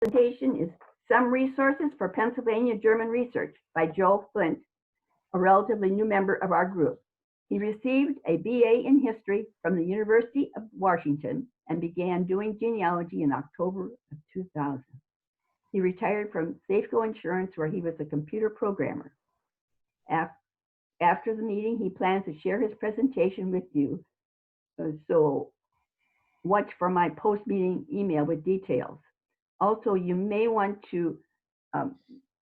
presentation is Some Resources for Pennsylvania German Research by Joe Flint, a relatively new member of our group. He received a BA in History from the University of Washington and began doing genealogy in October of 2000. He retired from Safeco Insurance, where he was a computer programmer. After the meeting, he plans to share his presentation with you. So watch for my post-meeting email with details. Also, you may want to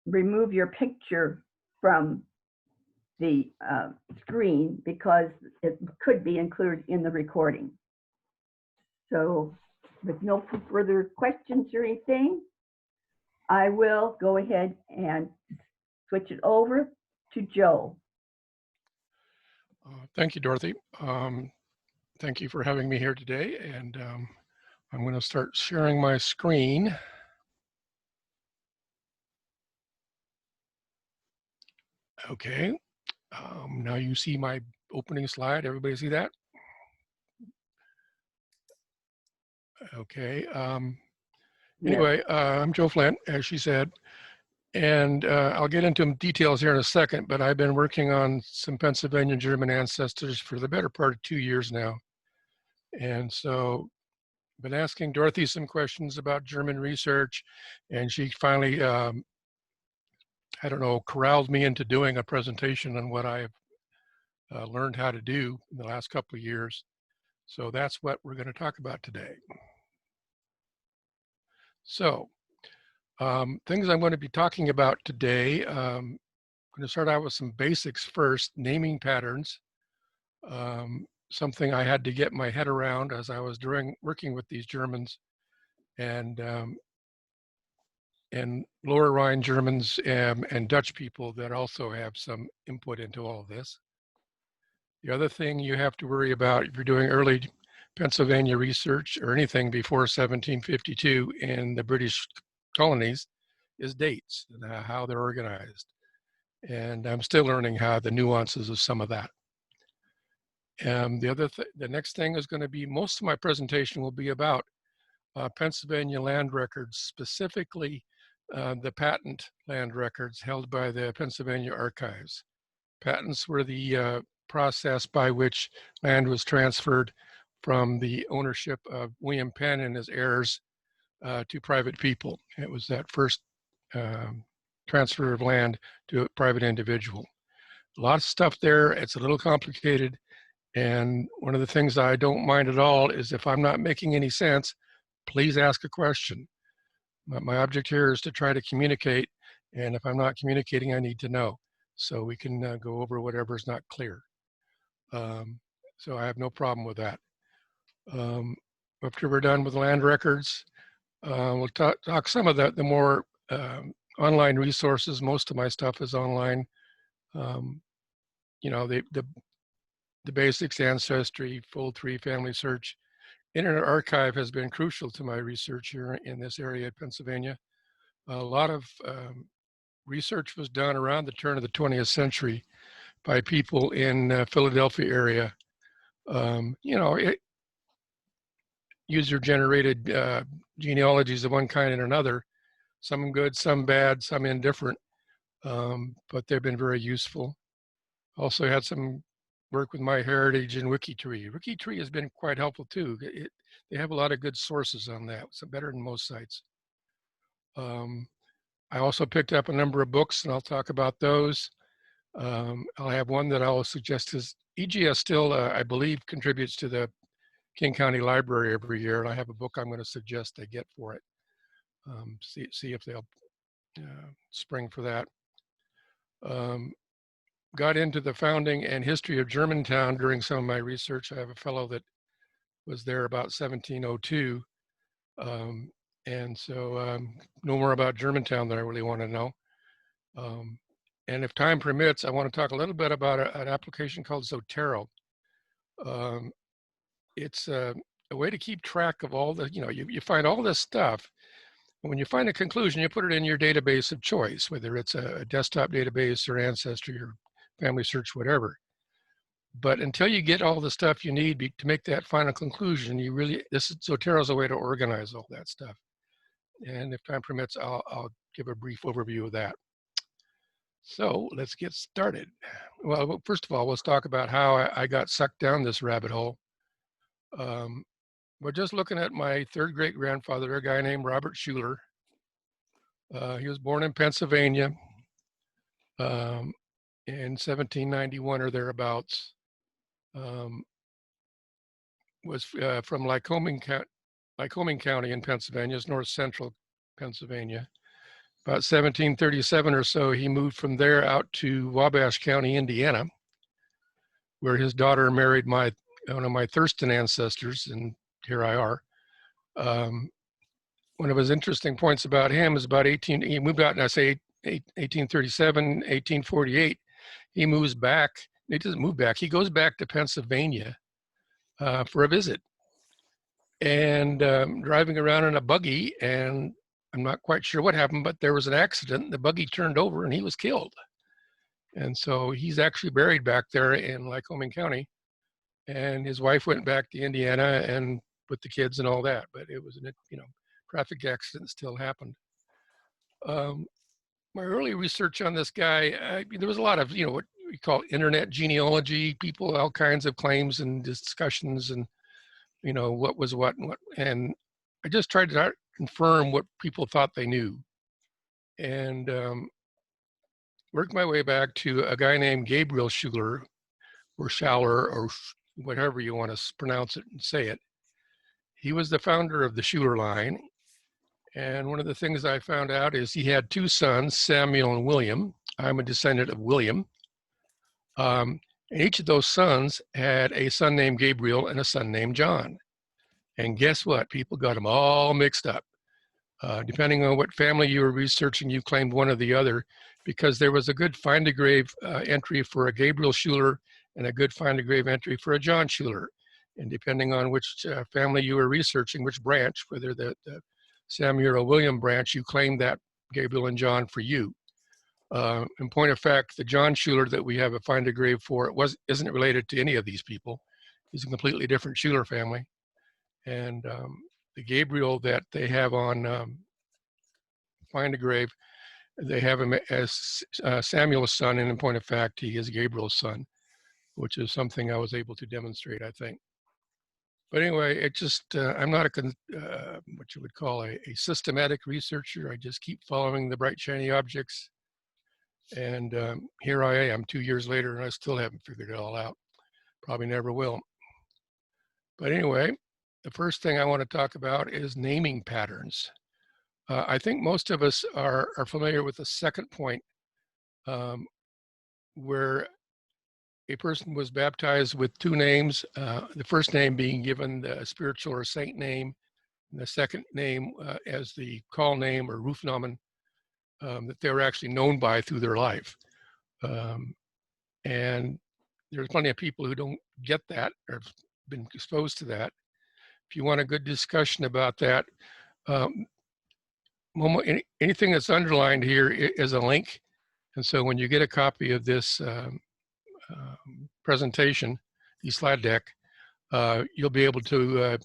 remove your picture from the screen because it could be included in the recording. So with no further questions or anything, I will go ahead and switch it over to Joe. Thank you, Dorothy. Thank you for having me here today. And I'm going to start sharing my screen. Okay. Now you see my opening slide. Everybody see that? Okay. Anyway, I'm Joe Flint, as she said, and I'll get into details here in a second, but I've been working on some Pennsylvania German ancestors for the better part of 2 years now. And so I've been asking Dorothy some questions about German research, and she finally, I don't know, corralled me into doing a presentation on what I've learned how to do in the last couple of years. So that's what we're going to talk about today. So things I'm going to be talking about today, I'm going to start out with some basics first, naming patterns, something I had to get my head around as I was working with these Germans and Lower Rhine Germans and Dutch people that also have some input into all of this. The other thing you have to worry about if you're doing early Pennsylvania research or anything before 1752 in the British colonies is dates and how they're organized. And I'm still learning how the nuances of some of that. The next thing is going to be, most of my presentation will be about Pennsylvania land records, specifically the patent land records held by the Pennsylvania Archives. Patents were the process by which land was transferred from the ownership of William Penn and his heirs to private people. It was that first transfer of land to a private individual. A lot of stuff there. It's a little complicated. And one of the things I don't mind at all is if I'm not making any sense, please ask a question. My object here is to try to communicate. And if I'm not communicating, I need to know. So we can go over whatever is not clear. So I have no problem with that. After we're done with land records, we'll talk some of the more online resources. Most of my stuff is online. You know, the basics, ancestry, full tree, family search. Internet Archive has been crucial to my research here in this area of Pennsylvania. A lot of research was done around the turn of the 20th century by people in Philadelphia area. You know, user-generated genealogies of one kind and another, some good, some bad, some indifferent, but they've been very useful. Also had some work with MyHeritage and WikiTree. WikiTree has been quite helpful too. They have a lot of good sources on that, so better than most sites. I also picked up a number of books, and I'll talk about those. I'll have one that I'll suggest is EGS still, I believe, contributes to the King County Library every year, and I have a book I'm going to suggest they get for it. See if they'll spring for that. Got into the founding and history of Germantown during some of my research. I have a fellow that was there about 1702. And so know more about Germantown than I really want to know. And if time permits, I want to talk a little bit about an application called Zotero. It's a way to keep track of all the, you find all this stuff. And when you find a conclusion, you put it in your database of choice, whether it's a desktop database or Ancestry or Family Search, whatever. But until you get all the stuff you need to make that final conclusion, Zotero is a way to organize all that stuff. And if time permits, I'll give a brief overview of that. So let's get started. Well, first of all, let's talk about how I got sucked down this rabbit hole. We're just looking at my third great grandfather, a guy named Robert Schuler. He was born in Pennsylvania in 1791 or thereabouts. Was from Lycoming County in Pennsylvania, it's north central Pennsylvania. About 1737 or so, he moved from there out to Wabash County, Indiana, where his daughter married one of my Thurston ancestors, and here I are. One of his interesting points about him is he moved out, and I say 1837, 1848, he moves back. He doesn't move back, he goes back to Pennsylvania for a visit. And driving around in a buggy, and I'm not quite sure what happened, but there was an accident. The buggy turned over and he was killed. And so he's actually buried back there in Lycoming County. And his wife went back to Indiana and with the kids and all that. But it was, traffic accident still happened. My early research on this guy, there was a lot of, what we call internet genealogy, people, all kinds of claims and discussions and, what was what and what. And I just tried to confirm what people thought they knew. And worked my way back to a guy named Gabriel Schuler, or Schaller, or whatever you want to pronounce it and say it. He was the founder of the Schuler line. And one of the things I found out is he had two sons, Samuel and William. I'm a descendant of William. And each of those sons had a son named Gabriel and a son named John. And guess what? People got them all mixed up. Depending on what family you were researching, you claimed one or the other, because there was a good find a grave entry for a Gabriel Schuler and a good find a grave entry for a John Schuler. And depending on which family you were researching, which branch, whether the Samuel or William branch, you claimed that Gabriel and John for you. In point of fact, the John Schuler that we have a find a grave for isn't related to any of these people. He's a completely different Schuler family. And the Gabriel that they have on find a grave, they have him as Samuel's son, and in point of fact, he is Gabriel's son, which is something I was able to demonstrate, I think. But anyway, it just, I'm not what you would call a systematic researcher. I just keep following the bright, shiny objects. And here I am 2 years later, and I still haven't figured it all out. Probably never will. But anyway, the first thing I want to talk about is naming patterns. I think most of us are familiar with the second point, where a person was baptized with two names, the first name being given the spiritual or saint name, and the second name as the call name or Rufnamen that they were actually known by through their life. And there's plenty of people who don't get that or have been exposed to that. If you want a good discussion about that, anything that's underlined here is a link. And so when you get a copy of this presentation, the slide deck, you'll be able to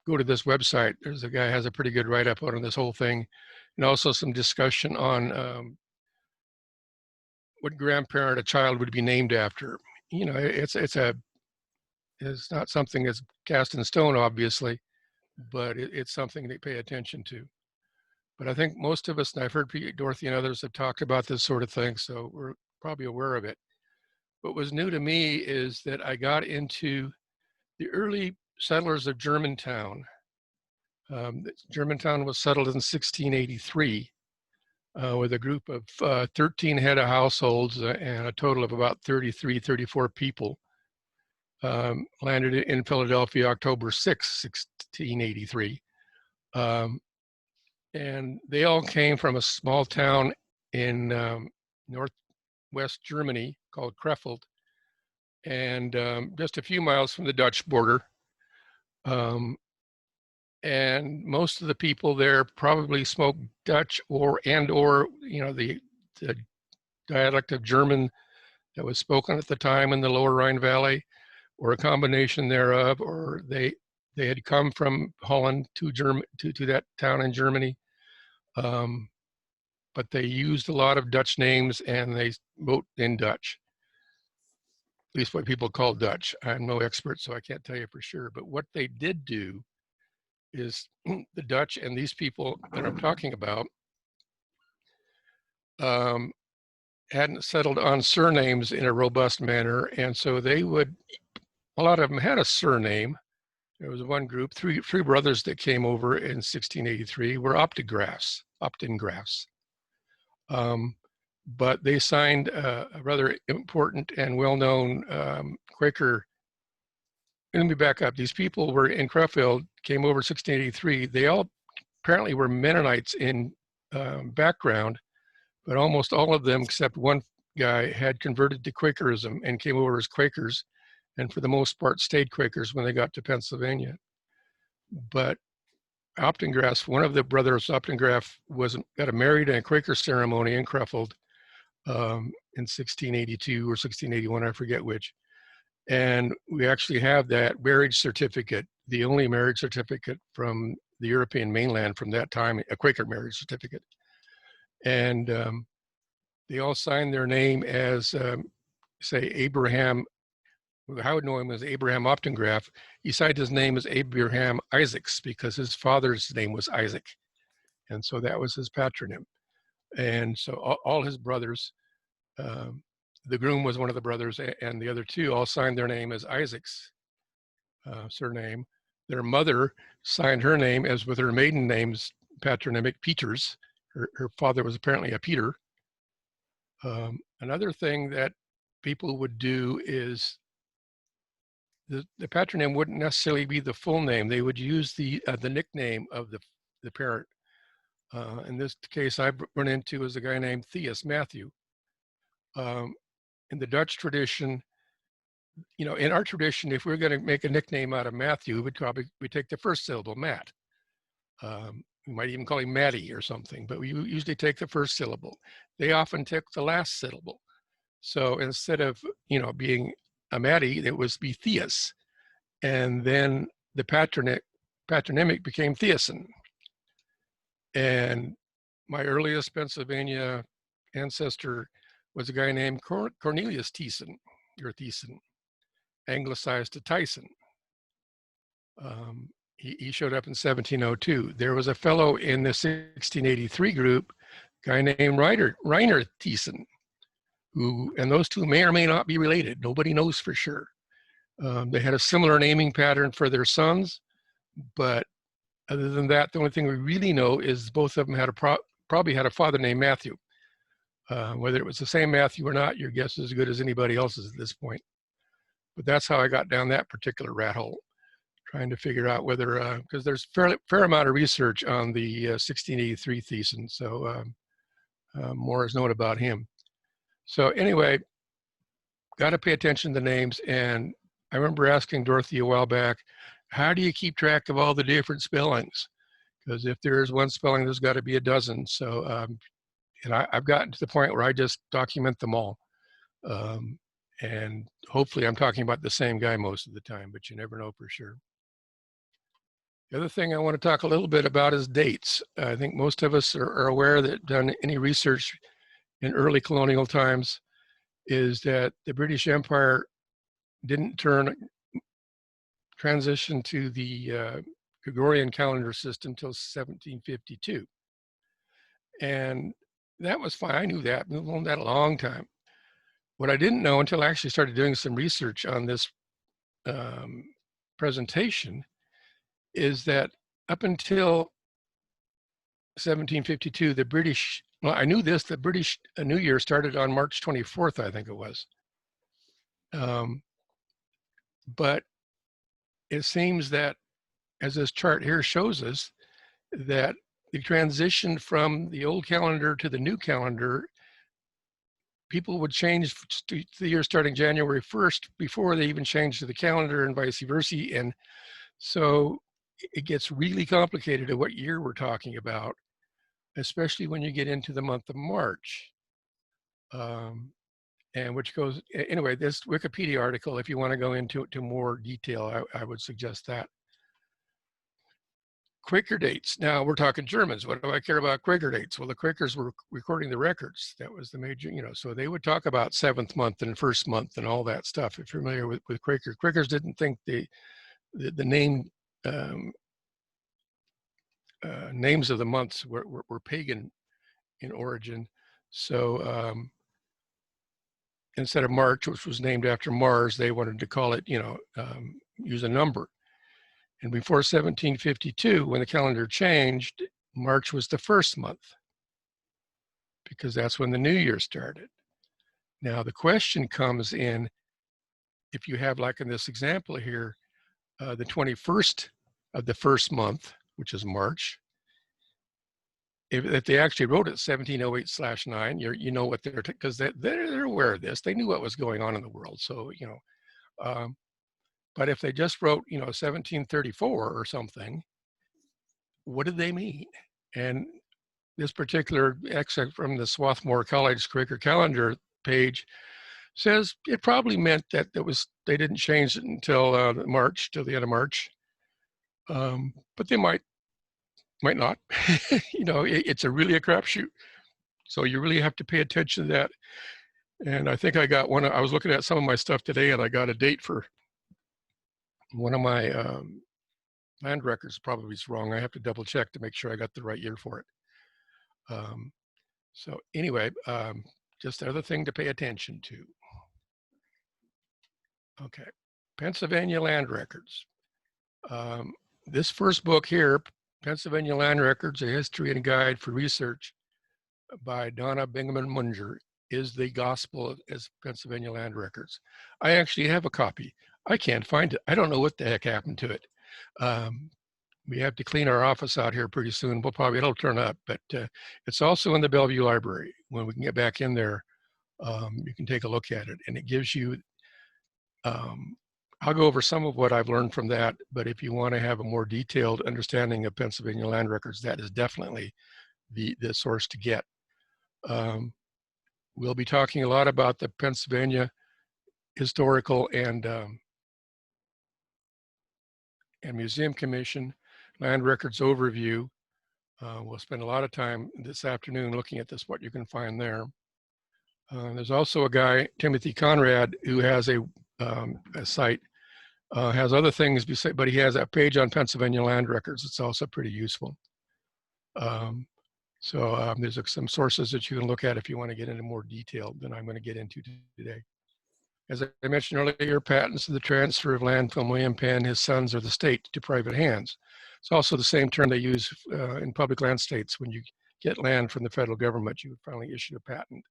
go to this website. There's a guy who has a pretty good write-up on this whole thing, and also some discussion on what grandparent a child would be named after. It's not something that's cast in stone, obviously, but it's something they pay attention to. But I think most of us, and I've heard Dorothy and others have talked about this sort of thing, so we're probably aware of it. What was new to me is that I got into the early settlers of Germantown. Germantown was settled in 1683 with a group of 13 head of households and a total of about 33, 34 people. Landed in Philadelphia October 6, 1683. And they all came from a small town in northwest Germany called Krefeld, and just a few miles from the Dutch border. And most of the people there probably spoke Dutch or the dialect of German that was spoken at the time in the Lower Rhine Valley, or a combination thereof, or they had come from Holland to that town in Germany, but they used a lot of Dutch names and they wrote in Dutch, at least what people call Dutch. I'm no expert, so I can't tell you for sure. But what they did do is the Dutch and these people that I'm talking about hadn't settled on surnames in a robust manner. And so they would, a lot of them had a surname. There was one group, three brothers that came over in 1683 were optographs. But they signed a rather important and well-known Quaker. Let me back up. These people were in Crefeld, came over 1683. They all apparently were Mennonites in background, but almost all of them, except one guy, had converted to Quakerism and came over as Quakers, and for the most part stayed Quakers when they got to Pennsylvania. But Optengraff, one of the brothers, Optengraff, got married in a Quaker ceremony in Crefeld in 1682 or 1681, I forget which. And we actually have that marriage certificate, the only marriage certificate from the European mainland from that time, a Quaker marriage certificate. And they all signed their name as, say, Abraham. I would know him as Abraham Optengraff. He signed his name as Abraham Isaacs because his father's name was Isaac. And so that was his patronym. And so all his brothers, the groom was one of the brothers, and the other two all signed their name as Isaac's surname. Their mother signed her name as with her maiden name's patronymic, Peters. Her father was apparently a Peter. Another thing that people would do is the patronym wouldn't necessarily be the full name. They would use the nickname of the parent. In this case, I run into is a guy named Theus Matthew. In the Dutch tradition, you know, in our tradition, if we're going to make a nickname out of Matthew, we take the first syllable, Matt. We might even call him Matty or something, but we usually take the first syllable. They often took the last syllable. So instead of, you know, being a Matty, it was be Theus. And then the patronymic became Theosin. And my earliest Pennsylvania ancestor was a guy named Cornelius Thiessen, or Thiessen, anglicized to Tyson. He showed up in 1702. There was a fellow in the 1683 group, guy named Reiner Thiessen, and those two may or may not be related. Nobody knows for sure. They had a similar naming pattern for their sons, but other than that, the only thing we really know is both of them had probably had a father named Matthew. Whether it was the same Matthew or not, your guess is as good as anybody else's at this point. But that's how I got down that particular rat hole, trying to figure out whether, because there's fair amount of research on the 1683 Thiessen, so more is known about him. So anyway, got to pay attention to names. And I remember asking Dorothy a while back, how do you keep track of all the different spellings? Because if there is one spelling, there's got to be a dozen. So, and I've gotten to the point where I just document them all. And hopefully I'm talking about the same guy most of the time, but you never know for sure. The other thing I want to talk a little bit about is dates. I think most of us are aware that done any research in early colonial times is that the British Empire didn't transition to the Gregorian calendar system till 1752. And that was fine. I knew that. We've known that a long time. What I didn't know until I actually started doing some research on this presentation is that up until 1752, the British, well, I knew this, the British New Year started on March 24th, I think it was. But it seems that, as this chart here shows us, that the transition from the old calendar to the new calendar, people would change to the year starting January 1st before they even changed to the calendar and vice versa. And so it gets really complicated at what year we're talking about, especially when you get into the month of March. And which goes, anyway, this Wikipedia article, if you want to go into more detail, I would suggest that. Quaker dates. Now we're talking Germans. What do I care about Quaker dates? Well, the Quakers were recording the records. That was the major, so they would talk about 7th month and 1st month and all that stuff. If you're familiar with Quakers, Quakers didn't think the name names of the months were pagan in origin. So instead of March, which was named after Mars, they wanted to call it, use a number. And before 1752, when the calendar changed, March was the 1st month, because that's when the new year started. Now the question comes in, if you have, like in this example here, the 21st of the 1st month, which is March, if they actually wrote it 1708/9, you know what they're, because they're aware of this. They knew what was going on in the world. So, but if they just wrote, 1734 or something, what did they mean? And this particular excerpt from the Swarthmore College Quaker calendar page says it probably meant that they didn't change it until March, till the end of March. But they might not. It's really a crapshoot. So you really have to pay attention to that. And I think I got I was looking at some of my stuff today, and I got a date for one of my land records. Probably is wrong. I have to double check to make sure I got the right year for it. So anyway, just another thing to pay attention to. Okay, Pennsylvania land records. This first book here, Pennsylvania Land Records, A History and Guide for Research by Donna Bingaman Munger, is the gospel as Pennsylvania land records. I actually have a copy. I can't find it. I don't know what the heck happened to it. We have to clean our office out here pretty soon. It'll turn up, but it's also in the Bellevue Library. When we can get back in there, you can take a look at it, and it gives you, I'll go over some of what I've learned from that, but if you want to have a more detailed understanding of Pennsylvania land records, that is definitely the source to get. We'll be talking a lot about the Pennsylvania Historical and Museum Commission Land Records Overview. We'll spend a lot of time this afternoon looking at this, what you can find there. There's also a guy, Timothy Conrad, who has a site, has other things, but he has a page on Pennsylvania land records. It's also pretty useful. So there's some sources that you can look at if you want to get into more detail than I'm going to get into today. As I mentioned earlier, patents are the transfer of land from William Penn, his sons, or the state to private hands. It's also the same term they use in public land states. When you get land from the federal government, you finally issue a patent.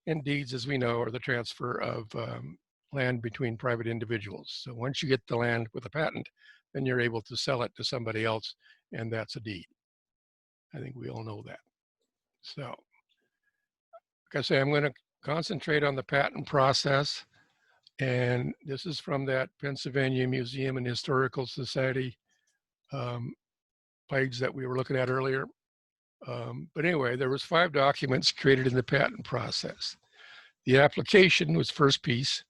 And deeds, as we know, are the transfer of land between private individuals. So once you get the land with a patent, then you're able to sell it to somebody else, and that's a deed. I think we all know that. So, like I say, I'm going to concentrate on the patent process. And this is from that Pennsylvania Museum and Historical Society page that we were looking at earlier. But anyway, there was 5 documents created in the patent process. The application was first piece.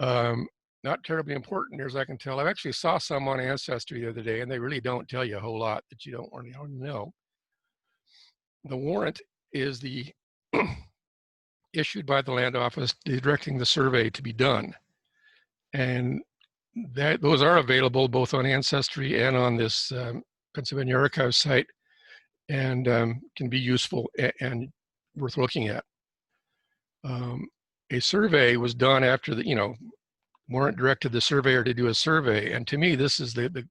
Not terribly important as I can tell. I actually saw some on Ancestry the other day, and they really don't tell you a whole lot that you don't want to know. The warrant is the issued by the land office directing the survey to be done. And those are available both on Ancestry and on this Pennsylvania Archives site, and can be useful and worth looking at. A survey was done after the, warrant directed the surveyor to do a survey. And to me, this is the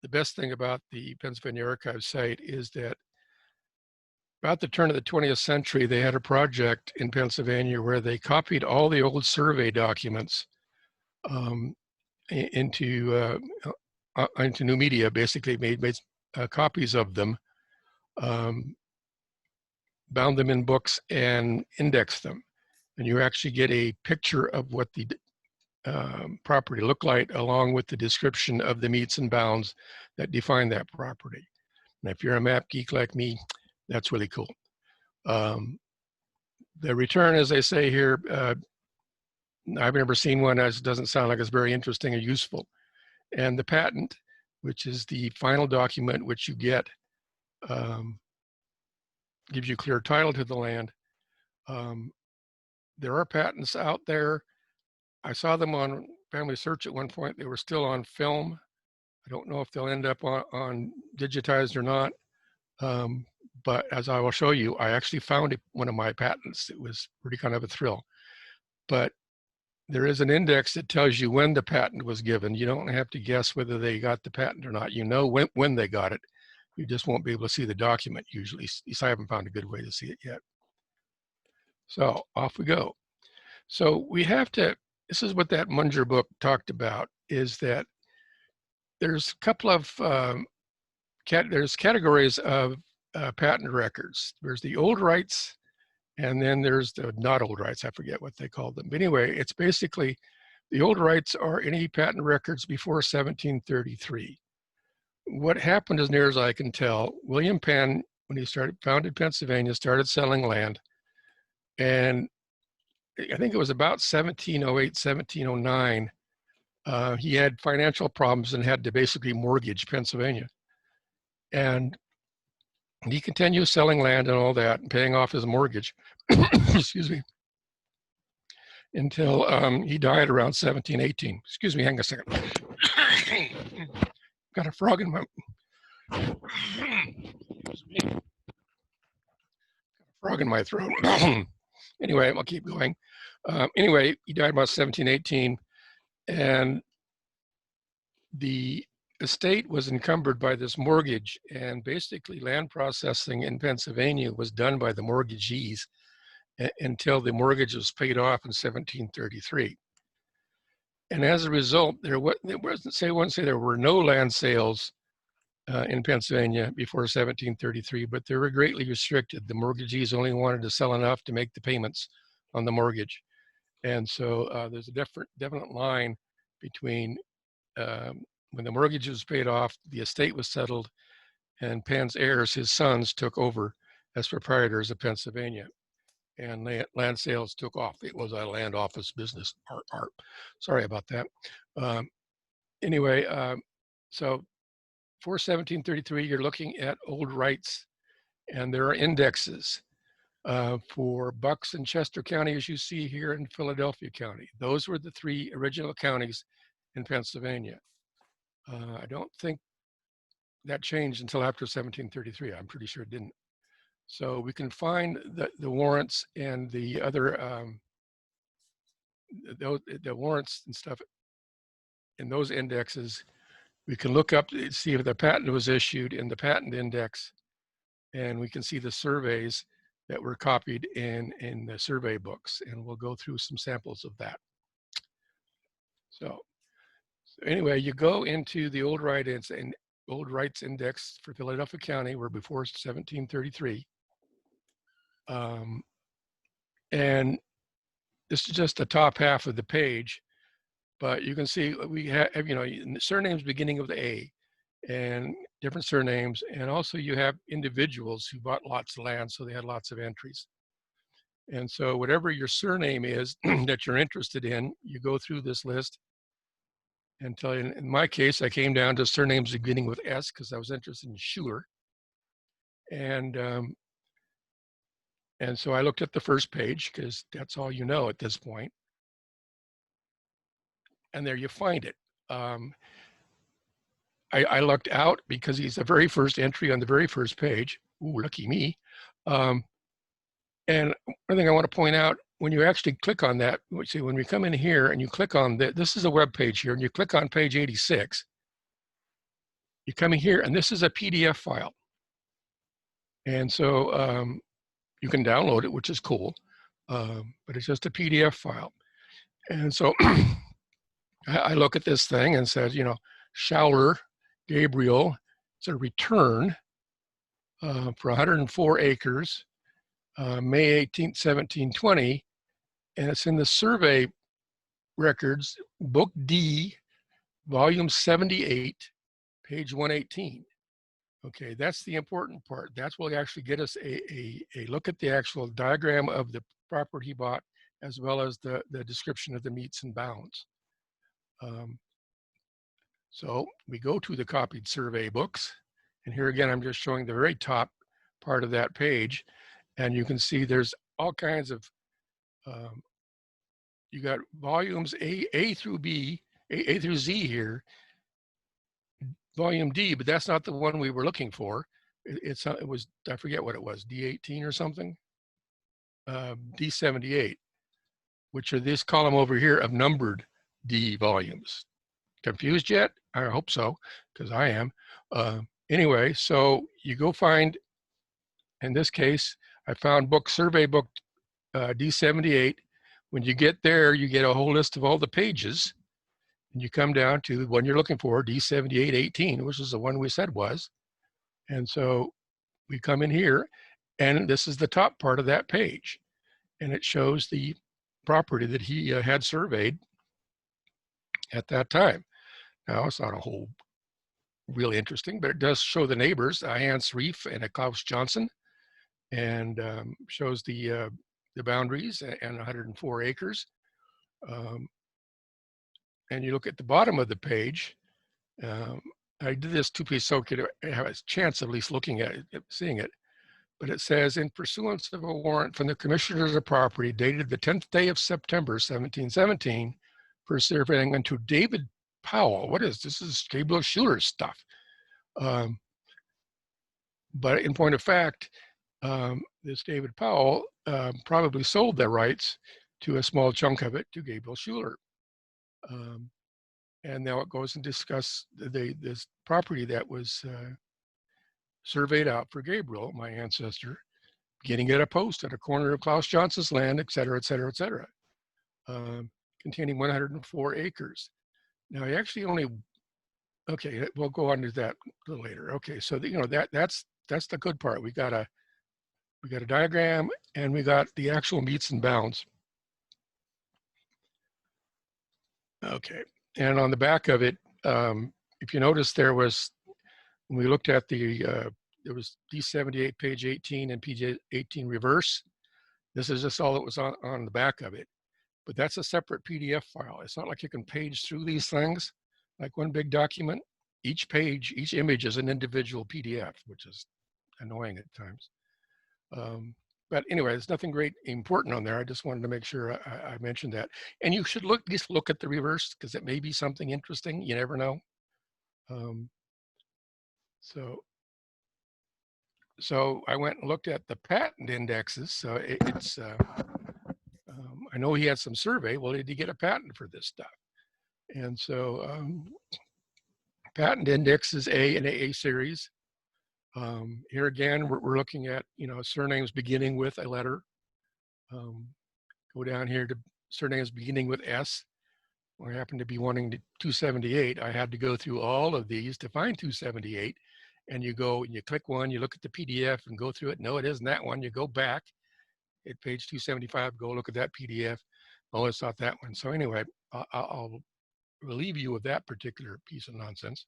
best thing about the Pennsylvania Archives site is that about the turn of the 20th century, they had a project in Pennsylvania where they copied all the old survey documents into new media, basically made copies of them, bound them in books and indexed them. And you actually get a picture of what the property looked like, along with the description of the meets and bounds that define that property. And if you're a map geek like me, that's really cool. The return, as they say here, I've never seen one. It doesn't sound like it's very interesting or useful. And the patent which is the final document which you get, gives you clear title to the land. There are patents out there. I saw them on Family Search at one point. They were still on film. I don't know if they'll end up on digitized or not. But as I will show you, I actually found one of my patents. It was pretty kind of a thrill. But there is an index that tells you when the patent was given. You don't have to guess whether they got the patent or not. You know when they got it. You just won't be able to see the document usually. At least I haven't found a good way to see it yet. So off we go. So we have to, this is what that Munger book talked about, is that there's a couple of, there's categories of patent records. There's the old rights, and then there's the not old rights. I forget what they called them. But anyway, it's basically the old rights are any patent records before 1733. What happened, as near as I can tell, William Penn, when he founded Pennsylvania, started selling land. And I think it was about 1708, 1709, he had financial problems and had to basically mortgage Pennsylvania. And he continued selling land and all that and paying off his mortgage, excuse me, until he died around 1718. Excuse me, hang on a second. Got a frog in my, frog in my throat. Anyway, I'll keep going. Anyway, he died about 1718, and the estate was encumbered by this mortgage, and basically land processing in Pennsylvania was done by the mortgagees until the mortgage was paid off in 1733. And as a result, there were no land sales in Pennsylvania before 1733, but they were greatly restricted. The mortgagees only wanted to sell enough to make the payments on the mortgage. And so there's a definite line between when the mortgage was paid off, the estate was settled, and Penn's heirs, his sons, took over as proprietors of Pennsylvania, and land sales took off. It was a land office business. Sorry about that. Anyway, so for 1733, you're looking at old rights, and there are indexes for Bucks and Chester County, as you see here, in Philadelphia County. Those were the three original counties in Pennsylvania. I don't think that changed until after 1733. I'm pretty sure it didn't. So we can find the warrants and the other, the warrants and stuff in those indexes. We can look up to see if the patent was issued in the patent index, and we can see the surveys that were copied in the survey books, and we'll go through some samples of that. So anyway, you go into the old rights index for Philadelphia County, were before 1733. And this is just the top half of the page, but you can see we have, surnames beginning with A, and different surnames, and also you have individuals who bought lots of land, so they had lots of entries. And so whatever your surname is that you're interested in, you go through this list until, in my case, I came down to surnames beginning with S because I was interested in Schuler. And so I looked at the first page because that's all you know at this point. And there you find it. I lucked out because he's the very first entry on the very first page. Ooh, lucky me. And one thing I want to point out, when you actually click on that, see, when we come in here and you click on this is a web page here, and you click on page 86, you come in here, and this is a PDF file. And so you can download it, which is cool, but it's just a PDF file. And so I look at this thing and says, Schouler, Gabriel, it's a return for 104 acres, May 18th, 1720, and it's in the survey records, Book D, Volume 78, page 118. Okay, that's the important part. That's what will actually get us a look at the actual diagram of the property he bought, as well as the description of the meets and bounds. So we go to the copied survey books. And here again, I'm just showing the very top part of that page. And you can see there's all kinds of, you got volumes A through B, A through Z here, volume D, but that's not the one we were looking for. It was, I forget what it was, D18 or something, D78, which are this column over here of numbered D volumes. Confused yet? I hope so, because I am. Anyway, so you go find, in this case, I found survey book D78. When you get there, you get a whole list of all the pages, and you come down to the one you're looking for, D7818, which is the one we said was. And so we come in here, and this is the top part of that page, and it shows the property that he had surveyed at that time. Now, it's not a whole really interesting, but it does show the neighbors, a Hans Reef and a Klaus Johnson, and shows the boundaries and 104 acres. And you look at the bottom of the page. I did this two-piece so I could have a chance of at least looking at it, seeing it. But it says, in pursuance of a warrant from the commissioners of property dated the 10th day of September, 1717, for surveying unto David Powell. What is this? This is Gabriel Schuler's stuff. But in point of fact, this David Powell probably sold their rights to a small chunk of it to Gabriel Schuler. And now it goes and discuss this property that was surveyed out for Gabriel, my ancestor, getting at a post at a corner of Klaus Johnson's land, et cetera, et cetera, et cetera, containing 104 acres. Now, he actually only, okay, we'll go on to that a little later. Okay, so that's the good part. We got a diagram, and we got the actual meets and bounds. Okay, and on the back of it, if you notice, there was, when we looked at there was D78 page 18 and page 18 reverse. This is just all that was on the back of it, but that's a separate PDF file. It's not like you can page through these things like one big document. Each page, each image is an individual PDF, which is annoying at times. But anyway, there's nothing great important on there. I just wanted to make sure I mentioned that. And you should at least look at the reverse, because it may be something interesting. You never know. So I went and looked at the patent indexes. So I know he had some survey. Well, did he get a patent for this stuff? And so patent index is A and AA series. Here again, we're looking at, surnames beginning with a letter. Go down here to surnames beginning with S. When I happen to be wanting 278, I had to go through all of these to find 278. And you go and you click one, you look at the PDF and go through it. No, it isn't that one. You go back at page 275, go look at that PDF. Oh, it's not that one. So anyway, I'll relieve you of that particular piece of nonsense.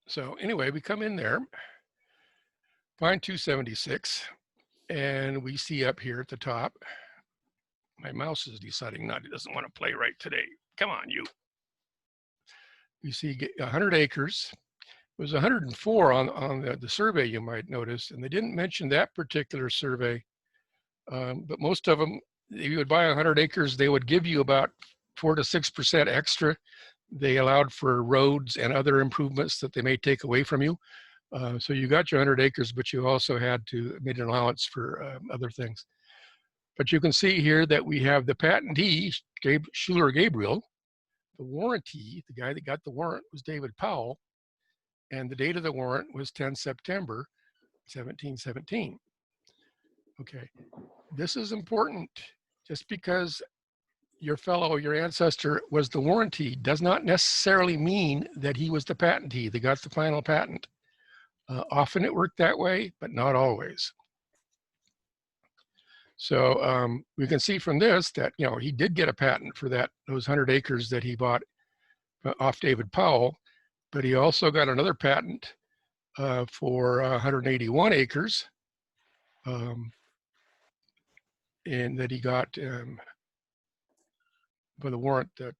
So anyway, we come in there, find 276, and we see up here at the top, my mouse is deciding it doesn't want to play right today. Come on, you. You see 100 acres. It was 104 on the survey, you might notice, and they didn't mention that particular survey. But most of them, if you would buy 100 acres, they would give you about 4 to 6% extra. They allowed for roads and other improvements that they may take away from you. So you got your 100 acres, but you also had to make an allowance for other things. But you can see here that we have the patentee, Schuler Gabriel. The warrantee, the guy that got the warrant, was David Powell. And the date of the warrant was 10 September, 1717. Okay, this is important. Just because your ancestor was the warrantee does not necessarily mean that he was the patentee that got the final patent. Often it worked that way, but not always. So we can see from this that, he did get a patent for those 100 acres that he bought off David Powell, but he also got another patent for 181 acres. and that he got for the warrant that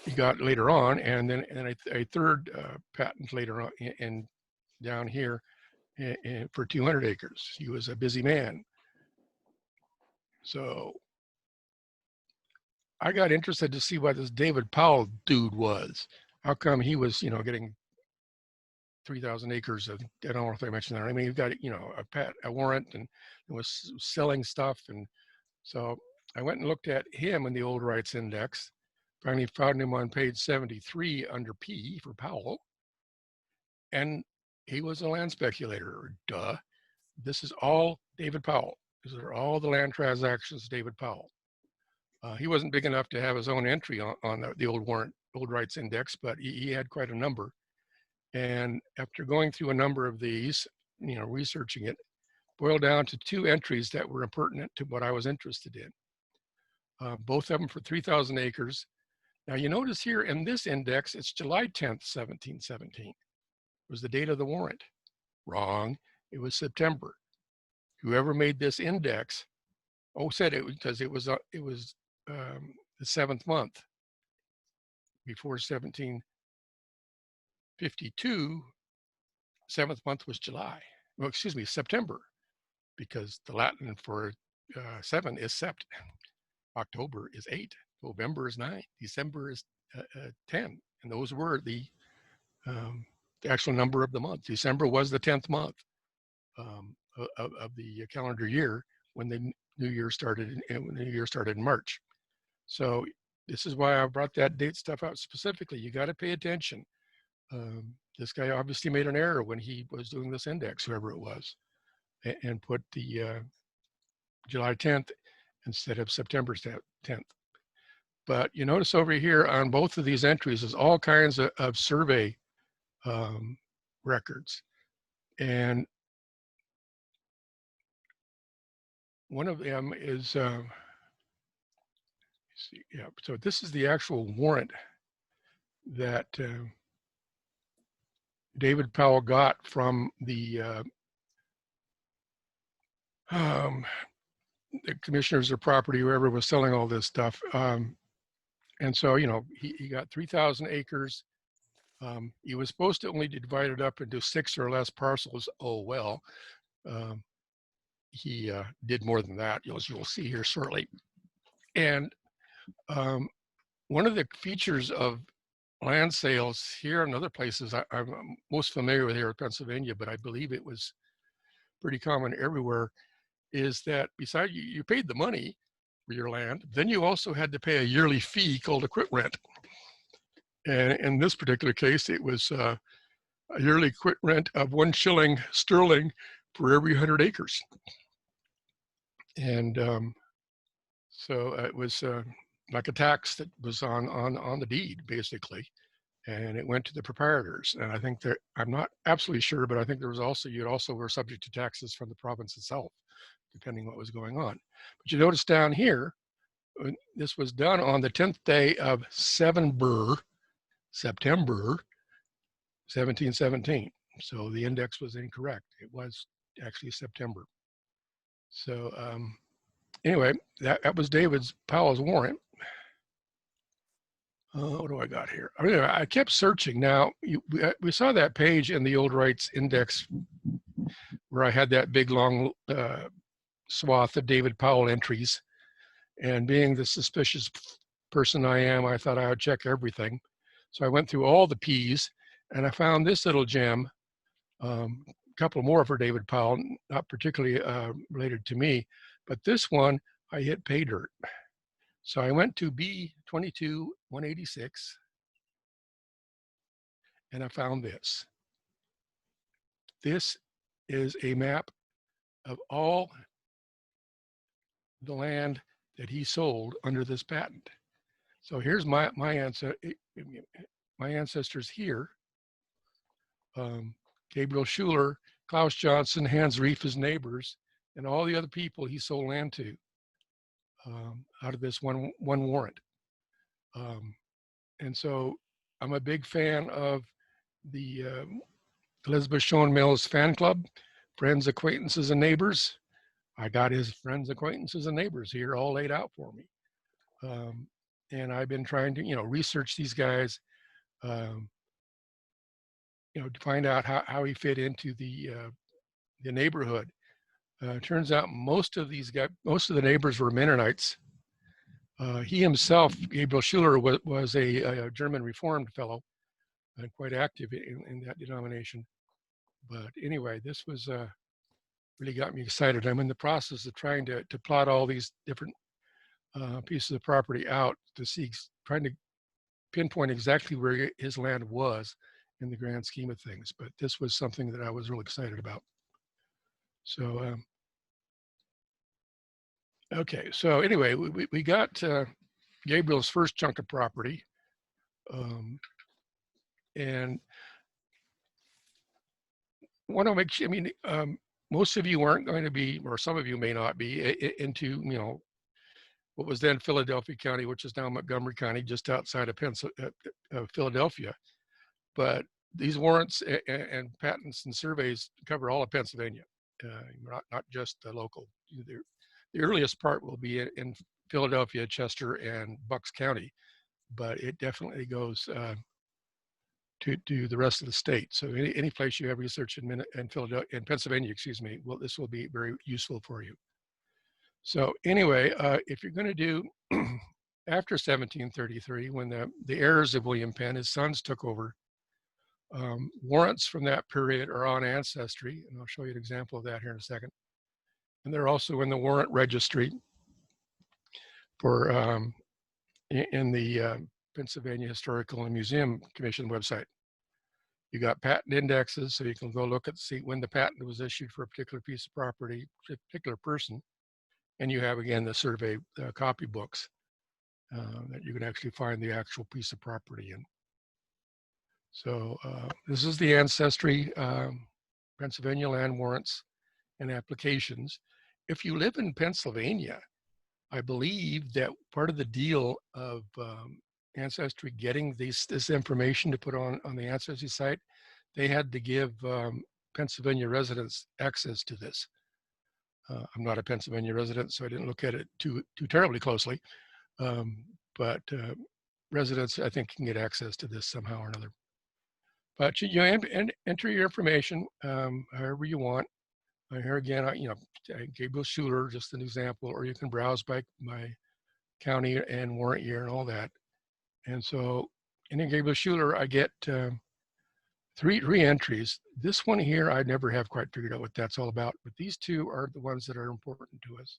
he got later on, and then a third patent later on in down here for 200 acres. He was a busy man. So I got interested to see what this David Powell dude was. How come he was, getting 3,000 acres of, I don't know if I mentioned that. I mean, he got, a warrant and was selling stuff. And so I went and looked at him in the Old Rights Index. Finally found him on page 73 under P for Powell. And he was a land speculator, duh. This is all David Powell. These are all the land transactions David Powell. He wasn't big enough to have his own entry on the Old Rights Index, but he had quite a number. And after going through a number of these, researching it, boiled down to 2 entries that were pertinent to what I was interested in. Both of them for 3,000 acres. Now you notice here in this index, it's July 10th, 1717 was the date of the warrant. Wrong, it was September. Whoever made this index, said it because it was the 7th month before 1752. 7th month was July. Well, excuse me, September, because the Latin for 7 is sept. October is 8. November is 9. December is 10. And those were the actual number of the month. December was the 10th month of the calendar year when the new year started. When the new year started in March. So this is why I brought that date stuff out specifically. You got to pay attention. This guy obviously made an error when he was doing this index, whoever it was, and put the July 10th instead of September 10th. But you notice over here on both of these entries is all kinds of survey records. And one of them is, so this is the actual warrant that David Powell got from the commissioners of property, whoever was selling all this stuff. And so, he got 3,000 acres. He was supposed to only divide it up into 6 or less parcels. Oh, well, he did more than that, as you'll see here shortly. And one of the features of land sales here and other places I'm most familiar with here in Pennsylvania, but I believe it was pretty common everywhere, is that besides you paid the money for your land, then you also had to pay a yearly fee called a quit rent. And in this particular case, it was a yearly quit rent of 1 shilling sterling for every 100 acres. And so it was like a tax that was on the deed, basically. And it went to the proprietors. And I think that, I'm not absolutely sure, but I think there was also, you also were subject to taxes from the province itself, depending what was going on. But you notice down here, this was done on the 10th day of September 1717. So the index was incorrect. It was actually September. So anyway, that was David Powell's warrant. What do I got here? I kept searching. Now, we saw that page in the Old Rights Index where I had that big, long swath of David Powell entries. And being the suspicious person I am, I thought I would check everything. So I went through all the P's, and I found this little gem, a couple more for David Powell, not particularly related to me, but this one, I hit pay dirt. So I went to B22-186, and I found this. This is a map of all the land that he sold under this patent. So here's my ancestors here. Gabriel Schuler, Klaus Johnson, Hans Reef, his neighbors, and all the other people he sold land to out of this one warrant. And so I'm a big fan of the Elizabeth Shown Mills fan club. friends, acquaintances, and neighbors. I got his friends, acquaintances, and neighbors here all laid out for me. And I've been trying to, research these guys, um, to find out how he fit into the neighborhood. Turns out most of the neighbors were Mennonites. He himself, Gabriel Schuler, was a German Reformed fellow and quite active in that denomination. But anyway, this was really got me excited. I'm in the process of trying to plot all these different pieces of property out to see, trying to pinpoint exactly where his land was in the grand scheme of things. But this was something that I was really excited about. So, okay. So anyway, we got Gabriel's first chunk of property. And want to make sure, most of you aren't going to be, or some of you may not be, into, what was then Philadelphia County, which is now Montgomery County, just outside of Philadelphia. But these warrants and patents and surveys cover all of Pennsylvania, not just the local. The earliest part will be in Philadelphia, Chester, and Bucks County, but it definitely goes to the rest of the state. So any place you have research in Philadelphia, in Pennsylvania, well, this will be very useful for you. So anyway, if you're going to do after 1733, when the heirs of William Penn, his sons, took over, warrants from that period are on Ancestry, and I'll show you an example of that here in a second. And they're also in the warrant registry for in the Pennsylvania Historical and Museum Commission website. You got patent indexes, so you can go look at see when the patent was issued for a particular piece of property, a particular person. And you have, again, the survey copy books that you can actually find the actual piece of property in. So this is the Ancestry Pennsylvania land warrants and applications. If you live in Pennsylvania, I believe that part of the deal of Ancestry getting this information to put on the Ancestry site, they had to give Pennsylvania residents access to this. I'm not a Pennsylvania resident, so I didn't look at it too terribly closely. But residents, I think, can get access to this somehow or another. But you enter your information however you want. Here again, Gabriel Schuler, just an example, or you can browse by county and warrant year and all that. And so in Gabriel Schuler, I get three entries. This one here, I never have quite figured out what that's all about, but these two are the ones that are important to us.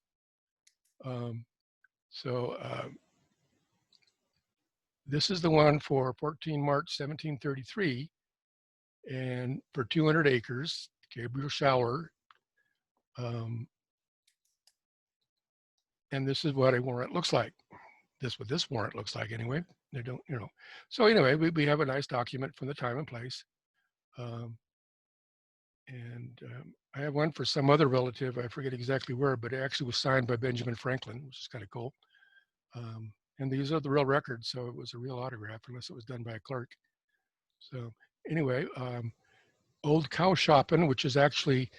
This is the one for 14 March 1733, and for 200 acres, Gabriel Schuler. And this is what a warrant looks like. What this warrant looks like anyway. They don't, So anyway, we have a nice document from the time and place. I have one for some other relative. I forget exactly where, but it actually was signed by Benjamin Franklin, which is kind of cool. And these are the real records, so it was a real autograph, unless it was done by a clerk. So anyway, Old Cowshoppen, which is actually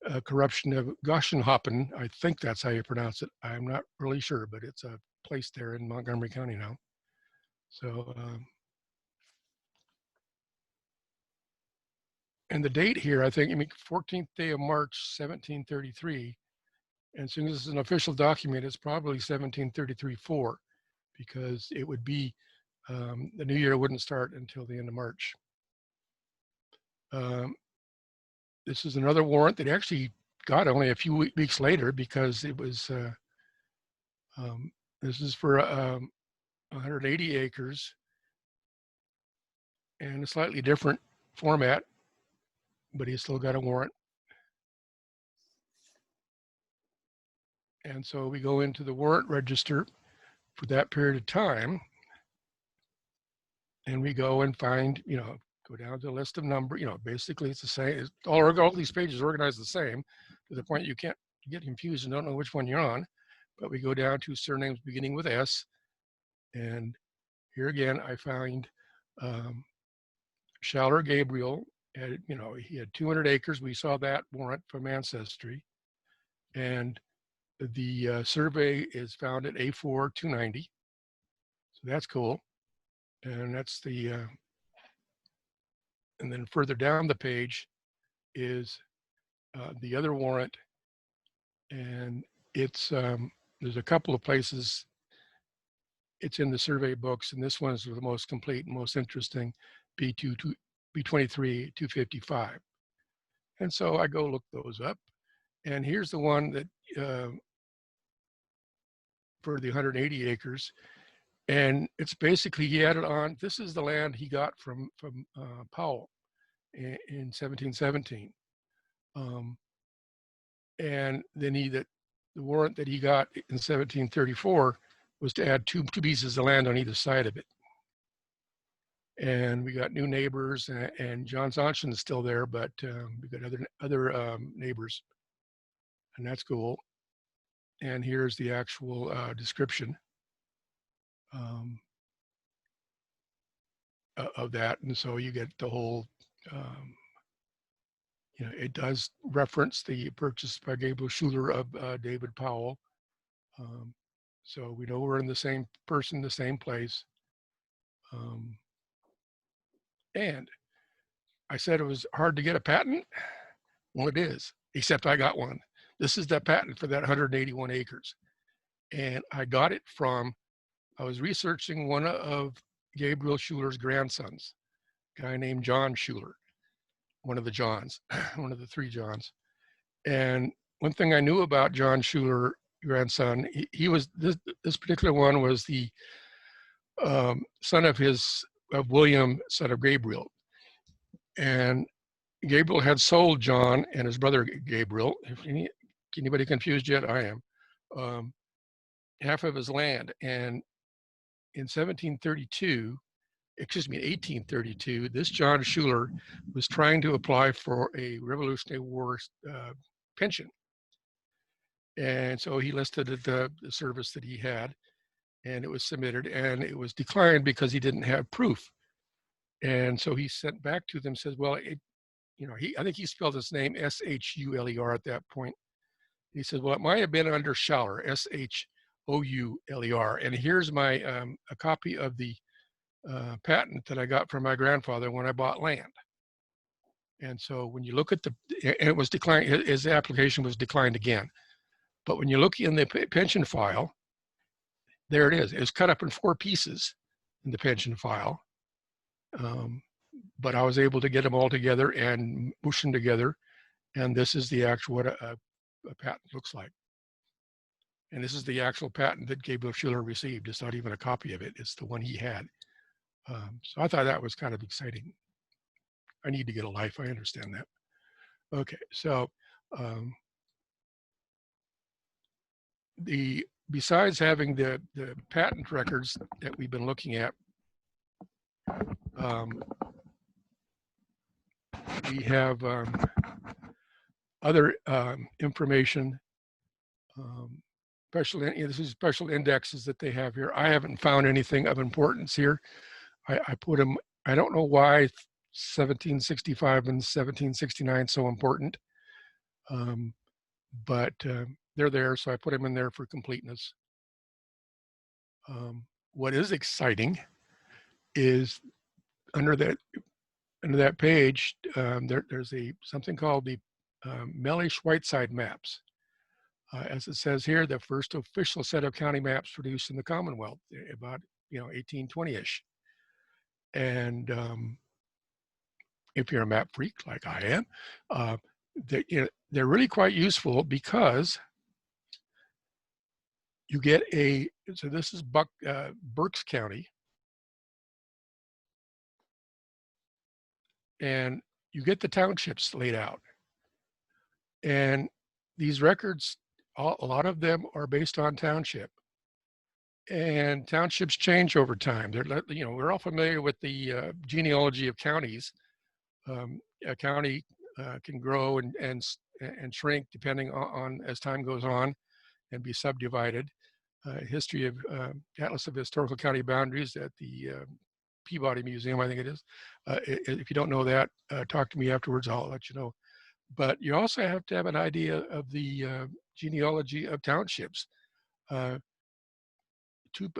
a corruption of Goshenhoppen. I think that's how you pronounce it. I'm not really sure, but it's a place there in Montgomery County now. So, and the date here, I think, 14th day of March, 1733. And as soon as it's an official document, it's probably 1733-4, because it would be, the new year wouldn't start until the end of March. This is another warrant that actually got only a few weeks later, because it was, this is for 180 acres and a slightly different format, but he's still got a warrant. And so we go into the warrant register for that period of time, and we go and find, go down to the list of number, basically it's the same. All these pages are organized the same, to the point you can't get confused and don't know which one you're on. But we go down to surnames beginning with S, and here again I find Schuler Gabriel, you know, he had 200 acres. We saw that warrant from Ancestry. And the survey is found at A4 290. So that's cool. And that's and then further down the page is the other warrant. And it's, there's a couple of places it's in the survey books, and this one is the most complete and most interesting, B23 255. And so I go look those up, and here's the one that for the 180 acres, and it's basically he added on. This is the land he got from Powell in 1717, and then the warrant that he got in 1734 was to add two pieces of land on either side of it. And we got new neighbors, and John Zonchen is still there, but we got other neighbors, and that's cool. And here's the actual description of that. And so you get the whole, you know, it does reference the purchase by Gabriel Schuler of David Powell. So we know we're in the same person, the same place. And I said it was hard to get a patent. Well, it is, except I got one. This is the patent for that 181 acres. And I got it from, I was researching one of Gabriel Schuler's grandsons, a guy named John Schuler, one of the Johns, one of the three Johns. And one thing I knew about John Schuler, grandson, he was, this particular one was the son of William, son of Gabriel. And Gabriel had sold John and his brother Gabriel, if anybody confused yet, I am, half of his land. And in 1832, this John Schuler was trying to apply for a Revolutionary War pension. And so he listed the service that he had, and it was submitted, and it was declined because he didn't have proof. And so he sent back to them, says, well, you know, I think he spelled his name Schuler at that point. He said, well, it might have been under Schouler, Shouler. And here's my a copy of the patent that I got from my grandfather when I bought land. And so when you look at and it was declined, his application was declined again. But when you look in the pension file, there it is. It's cut up in 4 pieces in the pension file. But I was able to get them all together and mush them together. And this is the actual, what a patent looks like. And this is the actual patent that Gabriel Schuler received. It's not even a copy of it. It's the one he had. So I thought that was kind of exciting. I need to get a life. I understand that. Okay, so besides having the patent records that we've been looking at, we have other information. This is special indexes that they have here. I haven't found anything of importance here. I put them, I don't know why 1765 and 1769 so important, but they're there, so I put them in there for completeness. What is exciting is under that page, there's something called the Mellish-Whiteside maps. As it says here, the first official set of county maps produced in the Commonwealth, about 1820-ish. And if you're a map freak like I am, they're really quite useful because you get so this is Berks County, and you get the townships laid out. And these records, a lot of them are based on township. And townships change over time. We're all familiar with the genealogy of counties. A county can grow and shrink depending on as time goes on and be subdivided. History of Atlas of Historical County Boundaries at the Peabody Museum, I think it is. If you don't know that, talk to me afterwards. I'll let you know. But you also have to have an idea of the genealogy of townships.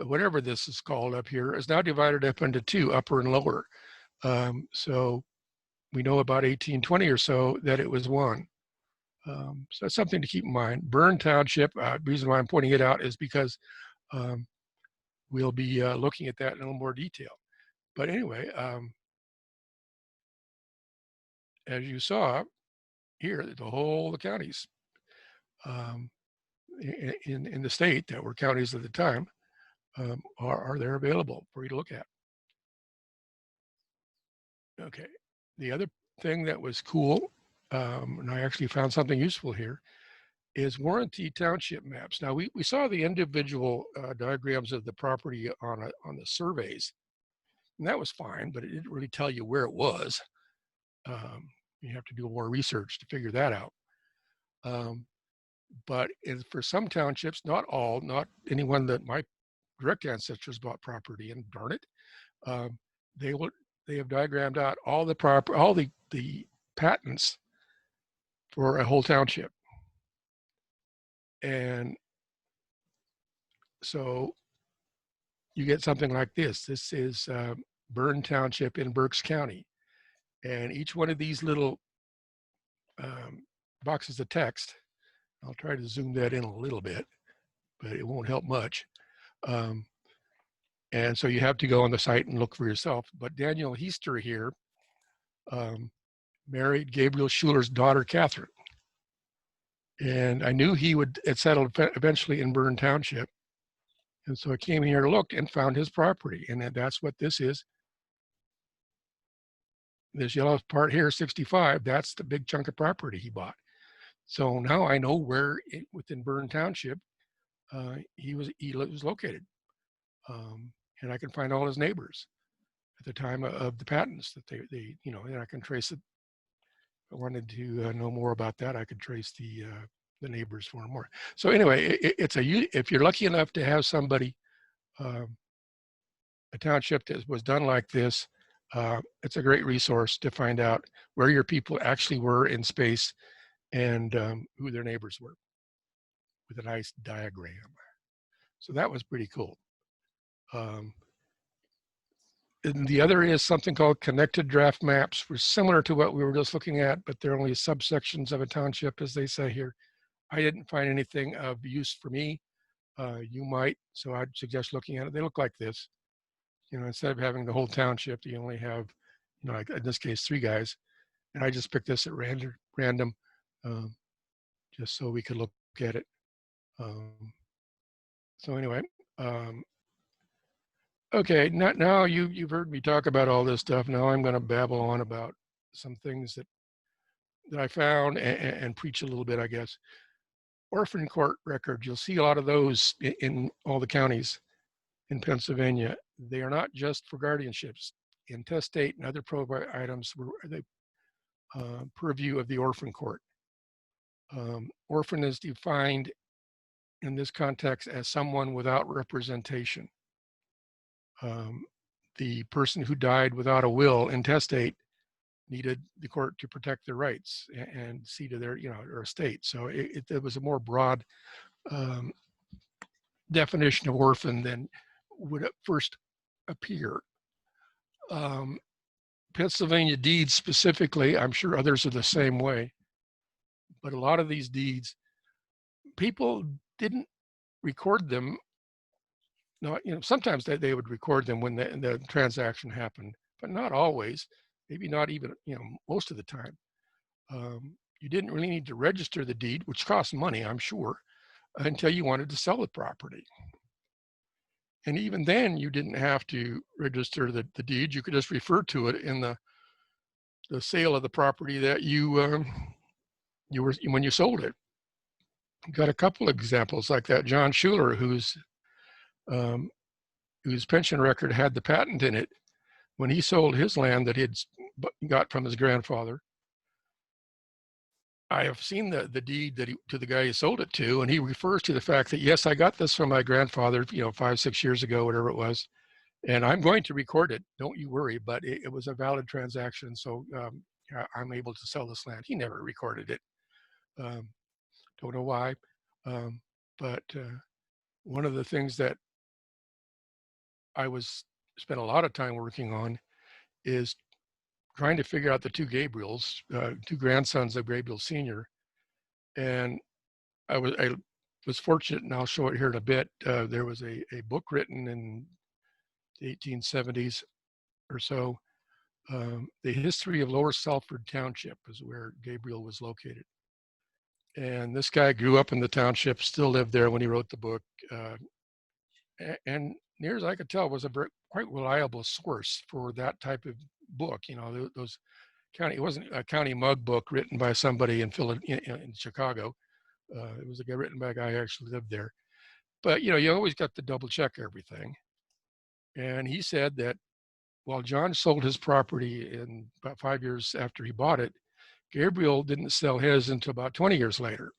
Whatever this is called up here is now divided up into two, upper and lower. So we know about 1820 or so that it was one. So that's something to keep in mind. Bern Township, the reason why I'm pointing it out is because we'll be looking at that in a little more detail. But anyway, as you saw here, the counties in the state that were counties at the time are there available for you to look at. Okay, the other thing that was cool, and I actually found something useful here, is warranty township maps. Now we saw the individual diagrams of the property on the surveys, and that was fine, but it didn't really tell you where it was. You have to do more research to figure that out. But for some townships, not all, not anyone that my direct ancestors bought property in, darn it, they have diagrammed out all the patents for a whole township. And so you get something like this. This is Bern Township in Berks County. And each one of these little boxes of text, I'll try to zoom that in a little bit, but it won't help much. And so you have to go on the site and look for yourself. But Daniel Heister here married Gabriel Schuler's daughter, Catherine. And I knew he would settle eventually in Bern Township. And so I came here to look and found his property. And that's what this is. This yellow part here, 65, that's the big chunk of property he bought. So now I know where within Bern Township he was located. And I can find all his neighbors at the time of the patents that they and I can trace it. If I wanted to know more about that, I could trace the neighbors for more. So anyway, if you're lucky enough to have somebody, a township that was done like this, it's a great resource to find out where your people actually were in space and who their neighbors were with a nice diagram. So that was pretty cool. And the other is something called connected draft maps, which is similar to what we were just looking at, but they're only subsections of a township, as they say here. I didn't find anything of use for me. You might, so I'd suggest looking at it. They look like this. Instead of having the whole township, you only have, like in this case, 3 guys. And I just picked this at random, just so we could look at it. So anyway, okay, now you've heard me talk about all this stuff. Now I'm going to babble on about some things that I found and preach a little bit, I guess. Orphan court records, you'll see a lot of those in all the counties in Pennsylvania. They are not just for guardianships. Intestate and other probate items were the purview of the orphan court. Orphan is defined in this context as someone without representation. The person who died without a will, intestate, needed the court to protect their rights and see to their, their estate. So it was a more broad definition of orphan than would at first appear. Pennsylvania deeds specifically, I'm sure others are the same way, but a lot of these deeds, people didn't record them. No, sometimes they would record them when the transaction happened, but not always. Maybe not even, most of the time. You didn't really need to register the deed, which cost money, I'm sure, until you wanted to sell the property. And even then, you didn't have to register the deed. You could just refer to it in the sale of the property that you were when you sold it. Got a couple of examples like that. John Schuler, whose pension record had the patent in it, when he sold his land that he had got from his grandfather. I have seen the deed to the guy he sold it to, and he refers to the fact that, yes, I got this from my grandfather, 5-6 years ago, whatever it was, And I'm going to record it, don't you worry, but it was a valid transaction, so I'm able to sell this land. He never recorded it. Um, don't know why, um, but one of the things that I spent a lot of time working on is trying to figure out the two Gabriels, two grandsons of Gabriel Sr. And I was fortunate, and I'll show it here in a bit. There was a book written in the 1870s or so. The history of Lower Salford Township is where Gabriel was located. And this guy grew up in the township, still lived there when he wrote the book. And near as I could tell, was a quite reliable source for that type of book. You know, those county, it wasn't a county mug book written by somebody in Chicago. It was written by a guy who actually lived there. But, you know, you always got to double check everything. And he said that while John sold his property in about 5 years after he bought it, Gabriel didn't sell his until about 20 years later.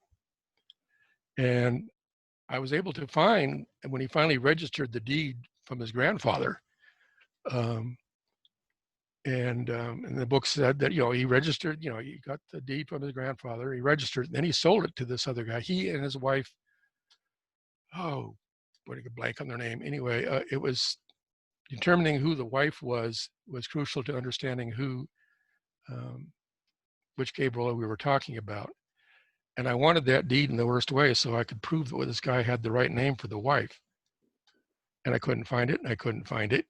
And I was able to find, when he finally registered the deed from his grandfather, um, and the book said that, you know, he registered, you know, he got the deed from his grandfather, he registered, then he sold it to this other guy. He and his wife, oh, what a blank on their name. Anyway, it was determining who the wife was crucial to understanding which Gabriel we were talking about. And I wanted that deed in the worst way so I could prove that this guy had the right name for the wife. And I couldn't find it, and I couldn't find it.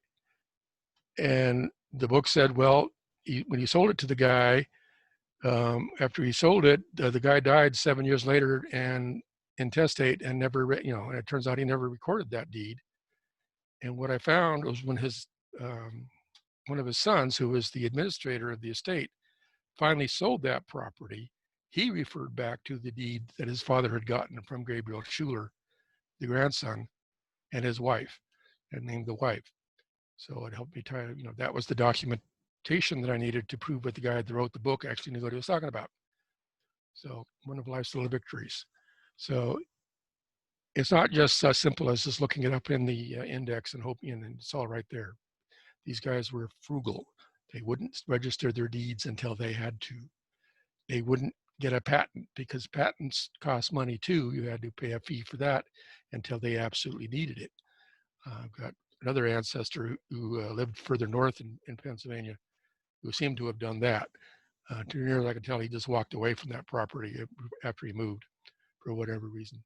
And the book said, well, when he sold it to the guy, after he sold it, the guy died 7 years later and intestate, and never, and it turns out he never recorded that deed. And what I found was when one of his sons, who was the administrator of the estate, finally sold that property, he referred back to the deed that his father had gotten from Gabriel Schuler, the grandson, and his wife, and named the wife. So it helped me that was the documentation that I needed to prove that the guy that wrote the book actually knew what he was talking about. So one of life's little victories. So it's not just as simple as just looking it up in the index and hoping, and it's all right there. These guys were frugal. They wouldn't register their deeds until they had to. They wouldn't get a patent because patents cost money too. You had to pay a fee for that until they absolutely needed it. I've got another ancestor who lived further north in Pennsylvania who seemed to have done that. To near as I can tell, he just walked away from that property after he moved for whatever reason.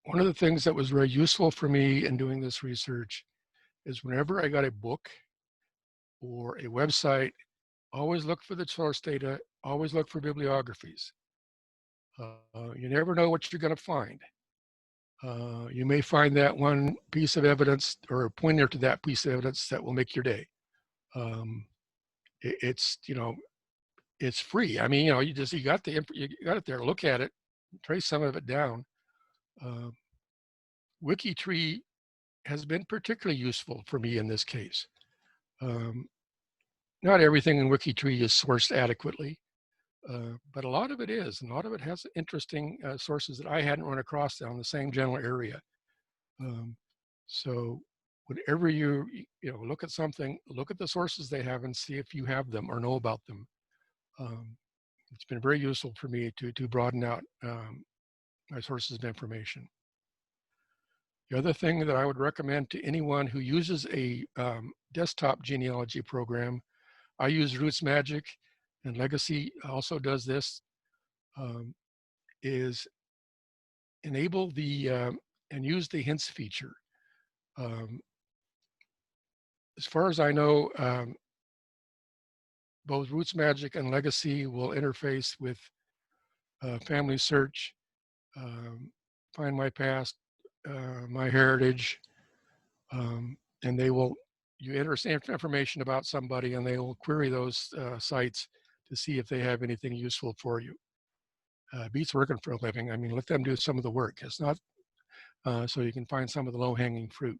One of the things that was very useful for me in doing this research is whenever I got a book or a website, always look for the source data, always look for bibliographies. You never know what you're going to find. You may find that one piece of evidence or a pointer to that piece of evidence that will make your day. It's free. I mean, you got it there. Look at it, trace some of it down. WikiTree has been particularly useful for me in this case. Not everything in WikiTree is sourced adequately, but a lot of it is, and a lot of it has interesting sources that I hadn't run across down the same general area. So whenever you look at something, look at the sources they have and see if you have them or know about them. It's been very useful for me to broaden out my sources of information. The other thing that I would recommend to anyone who uses a desktop genealogy program, I use Roots Magic, and Legacy also does this, is enable and use the hints feature. As far as I know, both Roots Magic and Legacy will interface with Family Search, Find My Past, My Heritage, and you enter information about somebody and they will query those sites to see if they have anything useful for you. Beats working for a living. I mean, let them do some of the work. It's not so you can find some of the low-hanging fruit.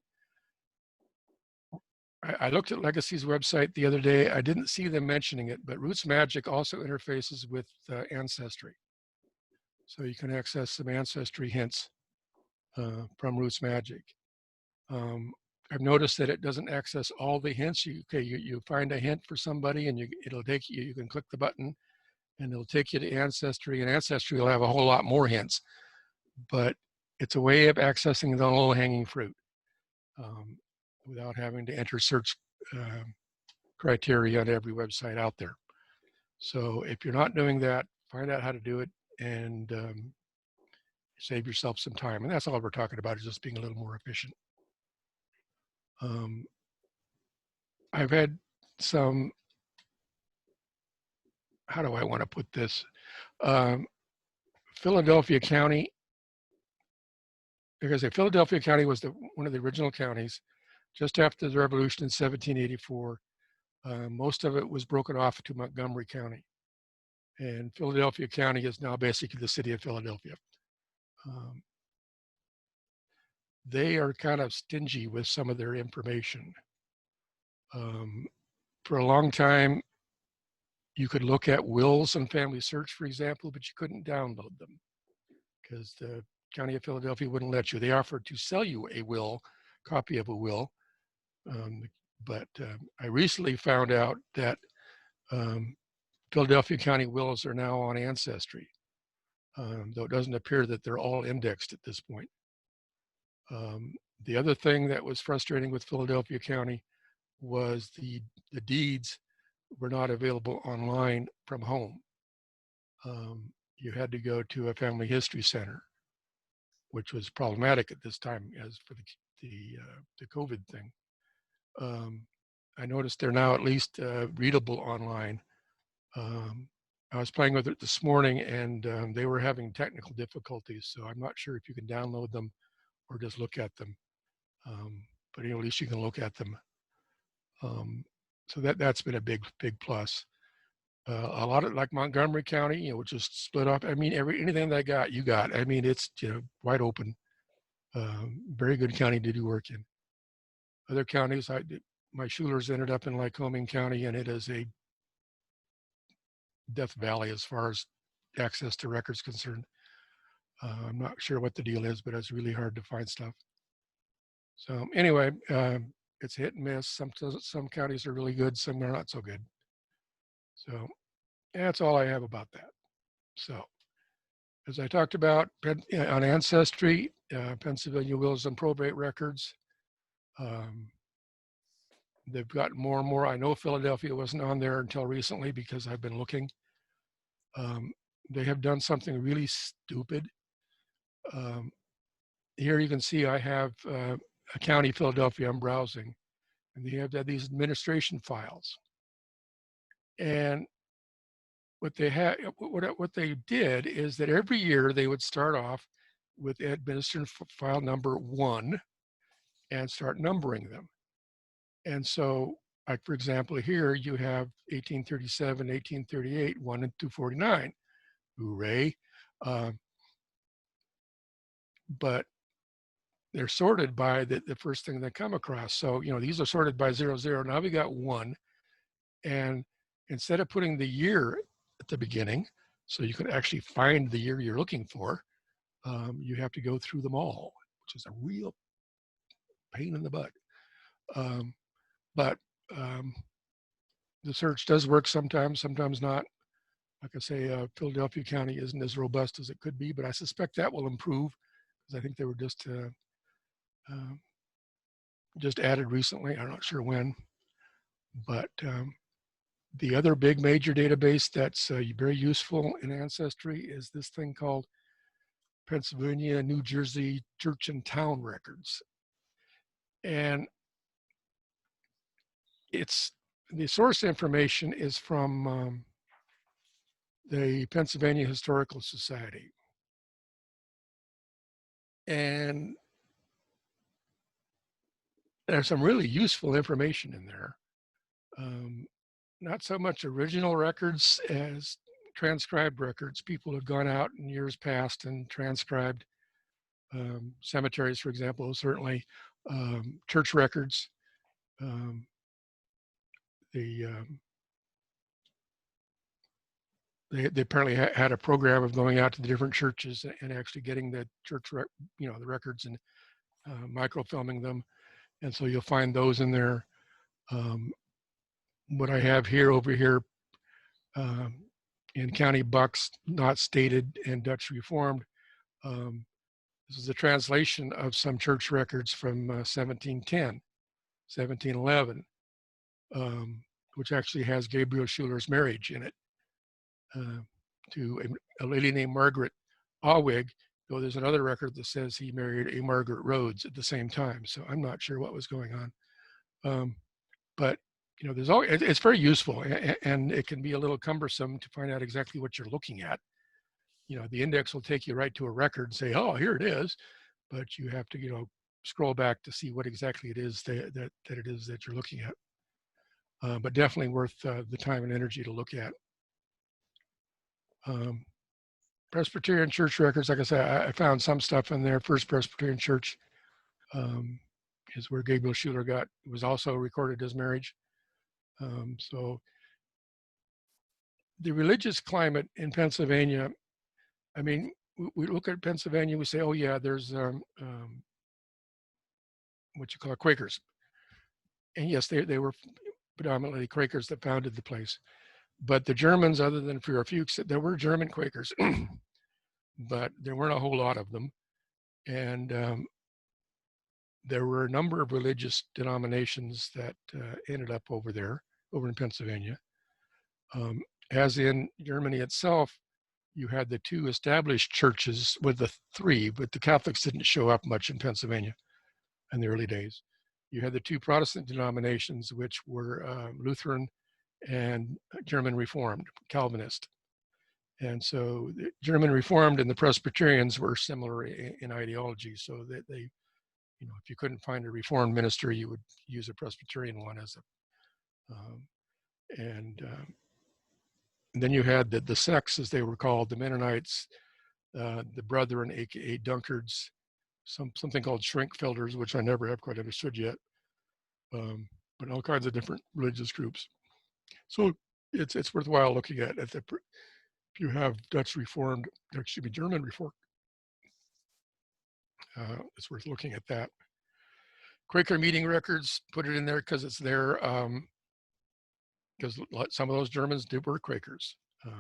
I looked at Legacy's website the other day. I didn't see them mentioning it, but Roots Magic also interfaces with Ancestry. So you can access some ancestry hints from Roots Magic. I've noticed that it doesn't access all the hints. You find a hint for somebody, and it'll take you. You can click the button, and it'll take you to Ancestry, and Ancestry will have a whole lot more hints. But it's a way of accessing the low-hanging fruit without having to enter search criteria on every website out there. So if you're not doing that, find out how to do it and save yourself some time. And that's all we're talking about, is just being a little more efficient. I've had some, how do I want to put this? Philadelphia County, because Philadelphia County was one of the original counties just after the revolution in 1784. Most of it was broken off to Montgomery County. And Philadelphia County is now basically the city of Philadelphia. They are kind of stingy with some of their information. For a long time, you could look at wills and family search, for example, but you couldn't download them because the County of Philadelphia wouldn't let you. They offered to sell you a will, copy of a will, but I recently found out that Philadelphia County wills are now on Ancestry, though it doesn't appear that they're all indexed at this point. The other thing that was frustrating with Philadelphia County was the deeds were not available online from home. You had to go to a family history center, which was problematic at this time as for the COVID thing. I noticed they're now at least readable online. I was playing with it this morning, and they were having technical difficulties, so I'm not sure if you can download them or just look at them. But at least you can look at them. So that's been a big plus. A lot of, like Montgomery County, which is split up. I mean, anything that you got. I mean, it's wide open. Very good county to do work in. Other counties, my Schulers ended up in Lycoming County, and it is a death valley as far as access to records concerned. I'm not sure what the deal is, but it's really hard to find stuff. So anyway, it's hit and miss. Some counties are really good, some are not so good. So that's all I have about that. So as I talked about on Ancestry, Pennsylvania wills and probate records, they've gotten more and more. I know Philadelphia wasn't on there until recently because I've been looking. They have done something really stupid. Here you can see I have a county, Philadelphia, I'm browsing, and they have these administration files. And what they did is that every year they would start off with administration file number 1 and start numbering them. And so, like for example, here you have 1837, 1838, 1 and 249. Hooray! But they're sorted by the first thing they come across. So these are sorted by 00. Now we got 1, and instead of putting the year at the beginning, so you can actually find the year you're looking for, you have to go through them all, which is a real pain in the butt. But the search does work sometimes not. Like I say, Philadelphia County isn't as robust as it could be, but I suspect that will improve because I think they were just added recently. I'm not sure when, but the other big major database that's very useful in Ancestry is this thing called Pennsylvania, New Jersey Church and Town Records. And the source information is from the Pennsylvania Historical Society. And there's some really useful information in there. Not so much original records as transcribed records. People have gone out in years past and transcribed cemeteries, for example, certainly church records. they apparently had a program of going out to the different churches and actually getting the the records and microfilming them. And so you'll find those in there. What I have here over here in County Bucks, not stated, and Dutch Reformed. This is a translation of some church records from 1710, 1711, which actually has Gabriel Schuyler's marriage in it to a lady named Margaret Awig, though there's another record that says he married a Margaret Rhodes at the same time. So I'm not sure what was going on. But there's always, it's very useful, and it can be a little cumbersome to find out exactly what you're looking at. The index will take you right to a record and say, oh, here it is, but you have to, scroll back to see what exactly it is that it is that you're looking at. But definitely worth the time and energy to look at. Presbyterian church records, like I said, I found some stuff in there. First Presbyterian Church is where Gabriel Schuyler was also recorded his marriage. So the religious climate in Pennsylvania, I mean, we look at Pennsylvania, we say, oh yeah, there's what you call Quakers. And yes, they were predominantly Quakers that founded the place. But the Germans, other than for a few, there were German Quakers, but there weren't a whole lot of them. And there were a number of religious denominations that ended up over in Pennsylvania. As in Germany itself, you had the two established churches with the three, but the Catholics didn't show up much in Pennsylvania in the early days. You had the two Protestant denominations, which were Lutheran and German Reformed, Calvinist. And so the German Reformed and the Presbyterians were similar in ideology, so that they, if you couldn't find a Reformed minister, you would use a Presbyterian one as and then you had the sects, as they were called, the Mennonites, the Brethren, aka Dunkards, something called Schrinkfelders, which I never have quite understood yet, but all kinds of different religious groups. So it's worthwhile looking at if you have German Reformed. It's worth looking at that. Quaker meeting records, put it in there because it's there. Because some of those Germans were Quakers. There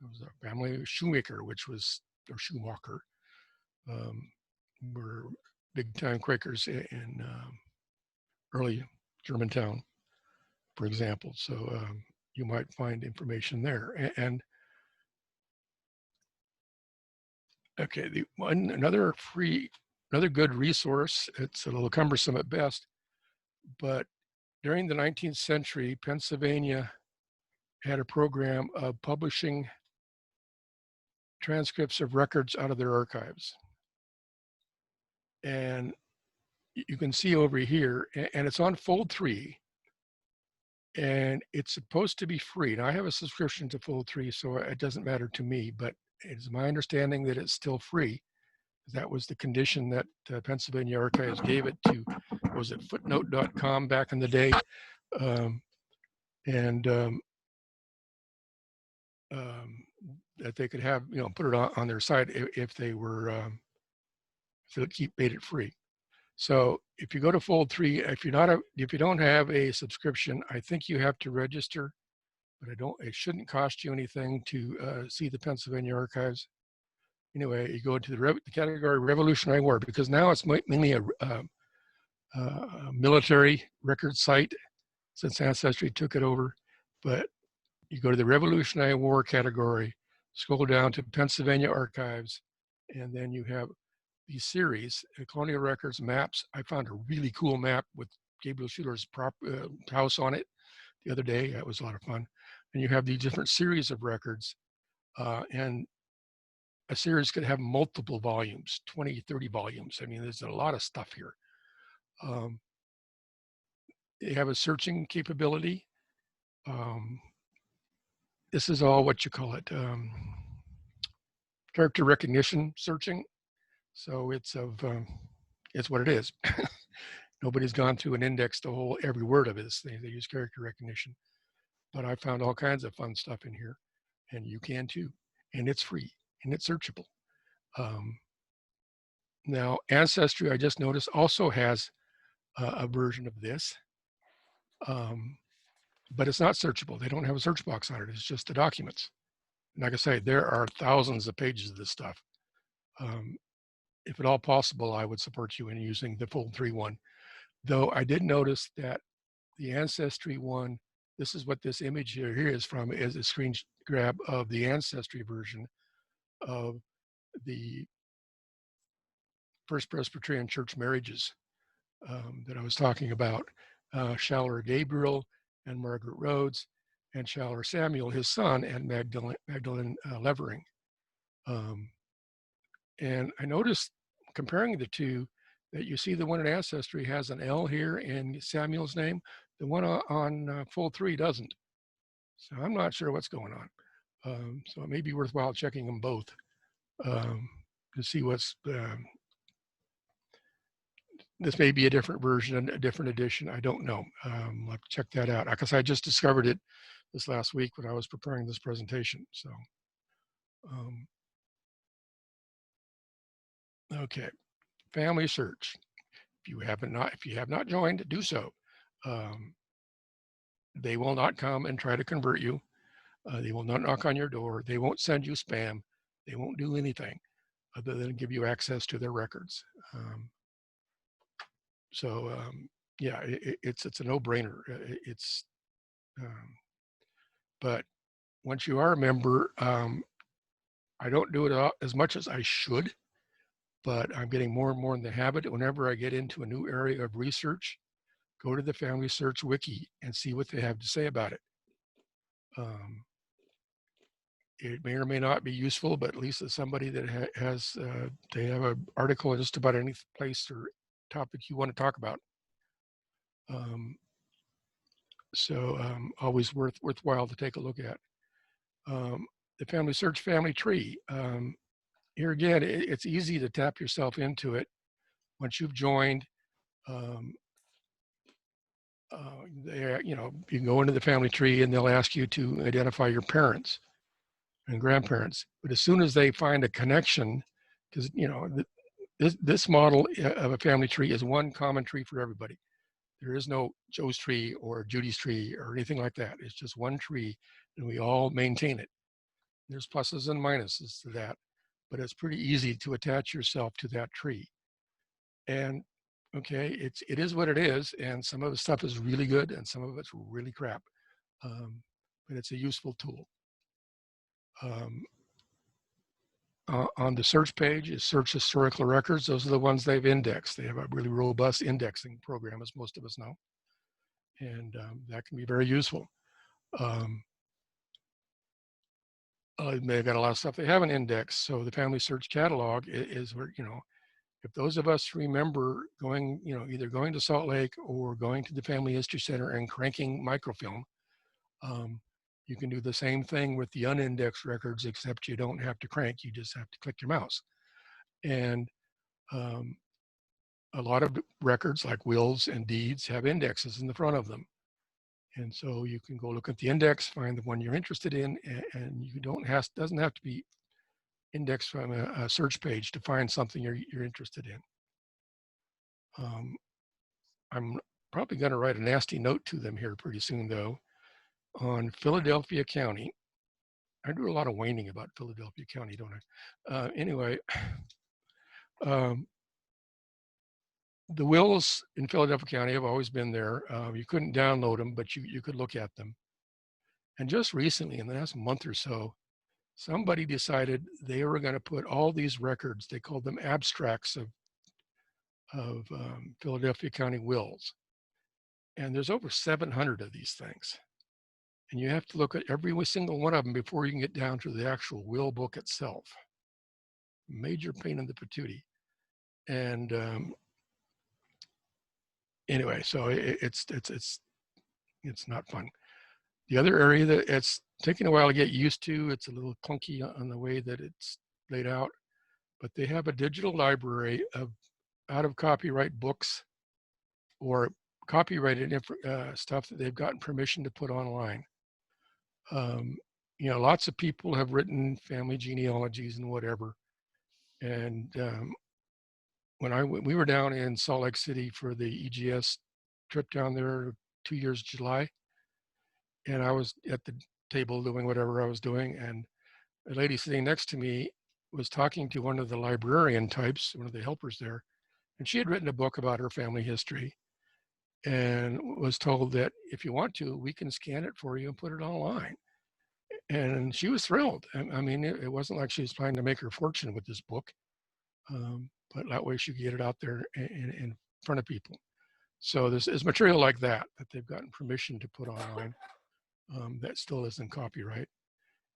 was a family Shoemaker, or Schumacher, were big-time Quakers in early Germantown, for example. So you might find information there. And okay, another good resource. It's a little cumbersome at best, but during the 19th century, Pennsylvania had a program of publishing transcripts of records out of their archives. And you can see over here, and it's on Fold 3, and it's supposed to be free. Now, I have a subscription to Fold 3, so it doesn't matter to me, but it's my understanding that it's still free. That was the condition that Pennsylvania Archives gave it to, was it footnote.com back in the day? That they could have, put it on their site if they were, if they made it free. So if you go to Fold 3, if you don't have a subscription, I think you have to register, but it shouldn't cost you anything to see the Pennsylvania Archives. Anyway, you go into the category Revolutionary War, because now it's mainly a military record site since Ancestry took it over. But you go to the Revolutionary War category, scroll down to Pennsylvania Archives, and then you have these series, Colonial Records maps. I found a really cool map with Gabriel Schuyler's house on it the other day. That was a lot of fun. And you have these different series of records, and a series could have multiple volumes, 20, 30 volumes. I mean, there's a lot of stuff here. They have a searching capability. This is all what you call it, character recognition searching. So it's what it is. Nobody's gone through and indexed every word of it. They use character recognition. But I found all kinds of fun stuff in here. and you can too. And it's free and it's searchable. Now, Ancestry, I just noticed, also has a version of this, but it's not searchable. They don't have a search box on it. It's just the documents. And like I say, there are thousands of pages of this stuff. If at all possible, I would support you in using the Fold 3 one. Though I did notice that the Ancestry one, this is what this image here is from, is a screen grab of the Ancestry version of the First Presbyterian Church marriages that I was talking about. Schaller Gabriel and Margaret Rhodes, and Schaller Samuel, his son, and Magdalene Levering. And I noticed, comparing the two, that you see the one in Ancestry has an L here in Samuel's name. The one on Fold 3 doesn't. So I'm not sure what's going on. So it may be worthwhile checking them both to see what's, this may be a different version, a different edition. I don't know. I'll have to check that out because I just discovered it this last week when I was preparing this presentation. So, okay, family search. If you have not joined, do so. They will not come and try to convert you. They will not knock on your door. They won't send you spam. They won't do anything other than give you access to their records. Yeah, it's a no-brainer. But once you are a member, I don't do it as much as I should, but I'm getting more and more in the habit. Whenever I get into a new area of research, go to the Family Search Wiki and see what they have to say about it. It may or may not be useful, but at least it's somebody that has, they have an article in just about any place or topic you want to talk about. Always worthwhile to take a look at. The Family Search Family Tree. Here again, it's easy to tap yourself into it. Once you've joined, you can go into the family tree and they'll ask you to identify your parents and grandparents. But as soon as they find a connection, because this model of a family tree is one common tree for everybody. There is no Joe's tree or Judy's tree or anything like that. It's just one tree, and we all maintain it. There's pluses and minuses to that, but it's pretty easy to attach yourself to that tree. And okay, it is what it is, and some of the stuff is really good, and some of it's really crap. But it's a useful tool. On the search page is search historical records. Those are the ones they've indexed. They have a really robust indexing program, as most of us know, and that can be very useful. They've got a lot of stuff they haven't indexed. So the Family Search Catalog is where, if those of us remember going, either going to Salt Lake or going to the Family History Center and cranking microfilm, you can do the same thing with the unindexed records, except you don't have to crank, you just have to click your mouse. And a lot of records like wills and deeds have indexes in the front of them. And so you can go look at the index, find the one you're interested in, and you doesn't have to be indexed from a search page to find something you're interested in. I'm probably going to write a nasty note to them here pretty soon, though, on Philadelphia County. I do a lot of whining about Philadelphia County, don't I? Anyway, the wills in Philadelphia County have always been there. You couldn't download them, but you could look at them. And just recently, in the last month or so, somebody decided they were going to put all these records, they called them abstracts of Philadelphia County wills. And there's over 700 of these things. And you have to look at every single one of them before you can get down to the actual will book itself. Major pain in the patootie. And anyway, so it's not fun. The other area that it's taking a while to get used to, it's a little clunky on the way that it's laid out, but they have a digital library of out of copyright books or copyrighted stuff that they've gotten permission to put online. lots of people have written family genealogies and whatever. And we were down in Salt Lake City for the EGS trip down there 2 years July, and I was at the table doing whatever I was doing, and a lady sitting next to me was talking to one of the librarian types, one of the helpers there, and she had written a book about her family history and was told that if you want to, we can scan it for you and put it online. And she was thrilled. I mean, it wasn't like she was trying to make her fortune with this book, but that way she could get it out there in front of people. So this is material like that they've gotten permission to put online that still isn't copyright.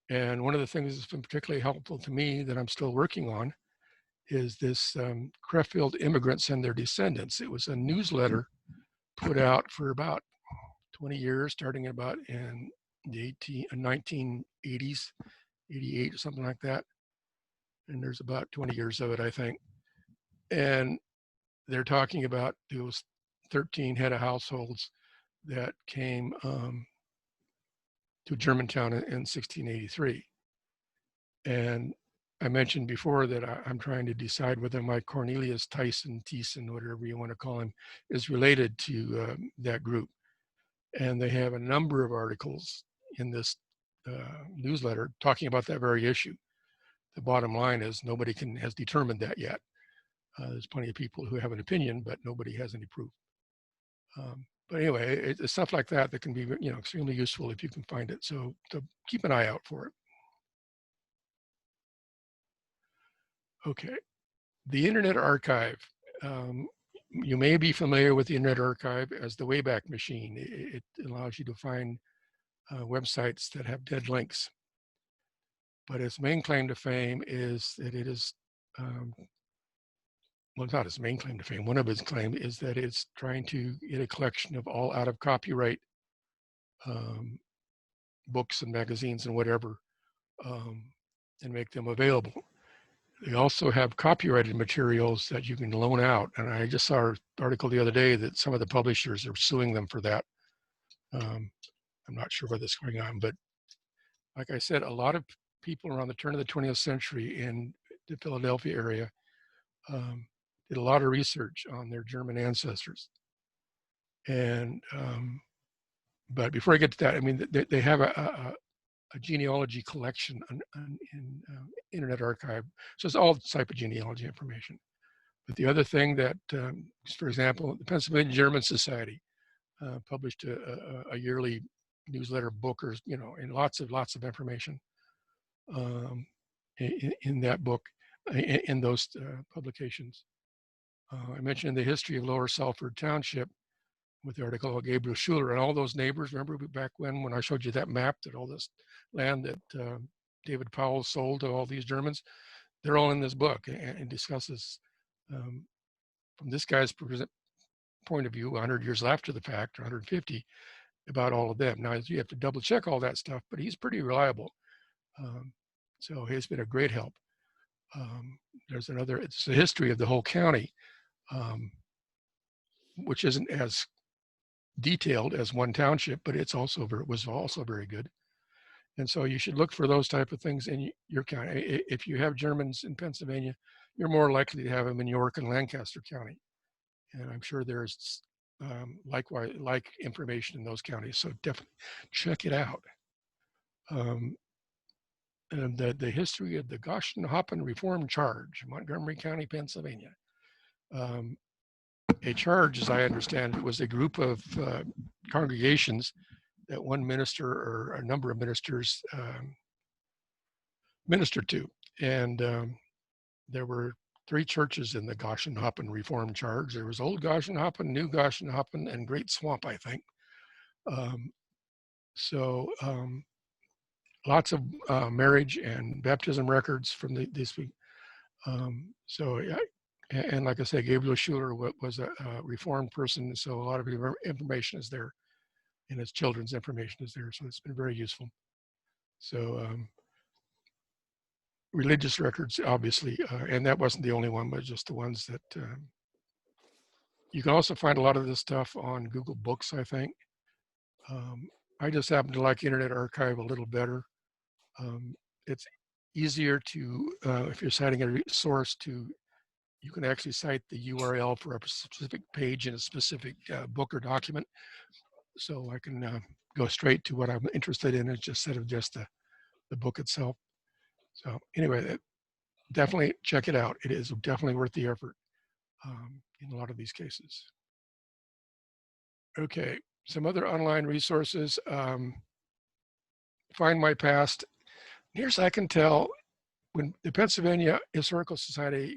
And one of the things that's been particularly helpful to me that I'm still working on is this Crefeld Immigrants and Their Descendants. It was a newsletter put out for about 20 years, starting about in the 1980s, 88 or something like that. And there's about 20 years of it, I think. And they're talking about those 13 head of households that came to Germantown in 1683. And I mentioned before that I'm trying to decide whether my Cornelius Tyson, whatever you want to call him, is related to that group. And they have a number of articles in this newsletter talking about that very issue. The bottom line is nobody has determined that yet. There's plenty of people who have an opinion, but nobody has any proof. But anyway, it's stuff like that that can be, extremely useful if you can find it. So keep an eye out for it. Okay, the Internet Archive. You may be familiar with the Internet Archive as the Wayback Machine. It allows you to find websites that have dead links. But its main claim to fame is that it is, well, not its main claim to fame. One of its claims is that it's trying to get a collection of all out of copyright books and magazines and whatever, and make them available. They also have copyrighted materials that you can loan out. And I just saw an article the other day that some of the publishers are suing them for that. I'm not sure what's going on, but like I said, a lot of people around the turn of the 20th century in the Philadelphia area did a lot of research on their German ancestors. And, but before I get to that, I mean, they have a genealogy collection in Internet Archive. So it's all type of genealogy information. But the other thing that, for example, the Pennsylvania German Society published a yearly newsletter book, or and lots of information in that book, in those publications. I mentioned the history of Lower Salford Township with the article of Gabriel Schuler and all those neighbors. Remember back when I showed you that map that all this land that David Powell sold to all these Germans, they're all in this book, and discusses from this guy's point of view 100 years after the fact, or 150, about all of them. Now you have to double check all that stuff, but he's pretty reliable. So he's been a great help. There's another, it's the history of the whole county, which isn't as detailed as one township, but was also very good. And so you should look for those type of things in your county. If you have Germans in Pennsylvania, you're more likely to have them in York and Lancaster County. And I'm sure there's likewise information in those counties. So definitely check it out. And the history of the Goshenhoppen Reform Charge, Montgomery County, Pennsylvania. A charge, as I understand it, was a group of congregations that one minister or a number of ministers ministered to. And there were 3 churches in the Goshenhoppen Reform Charge. There was Old Goshenhoppen, New Goshenhoppen, and Great Swamp, I think. Lots of marriage and baptism records from this week. And like I said, Gabriel Schuler was a Reformed person, so a lot of information is there, and his children's information is there, so it's been very useful. So religious records, obviously, and that wasn't the only one, but just the ones that you can also find a lot of this stuff on Google Books, I think. I just happen to like Internet Archive a little better. It's easier to, if you're citing a source, you can actually cite the URL for a specific page in a specific book or document. So I can go straight to what I'm interested in instead of just the book itself. So anyway, definitely check it out. It is definitely worth the effort in a lot of these cases. Okay, some other online resources. Find My Past. Here's I can tell when the Pennsylvania Historical Society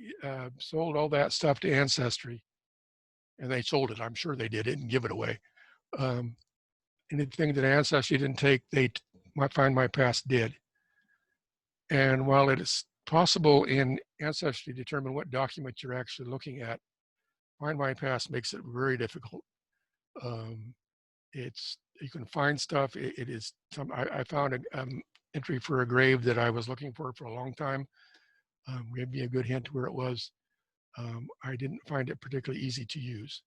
sold all that stuff to Ancestry, and they sold it. I'm sure they did. Didn't give it away. Um, Anything that Ancestry didn't take, Find My Past did. And while it is possible in Ancestry to determine what document you're actually looking at, Find My Past makes it very difficult. You can find stuff. It is some. I found an entry for a grave that I was looking for a long time. Gave me a good hint where it was. I didn't find it particularly easy to use.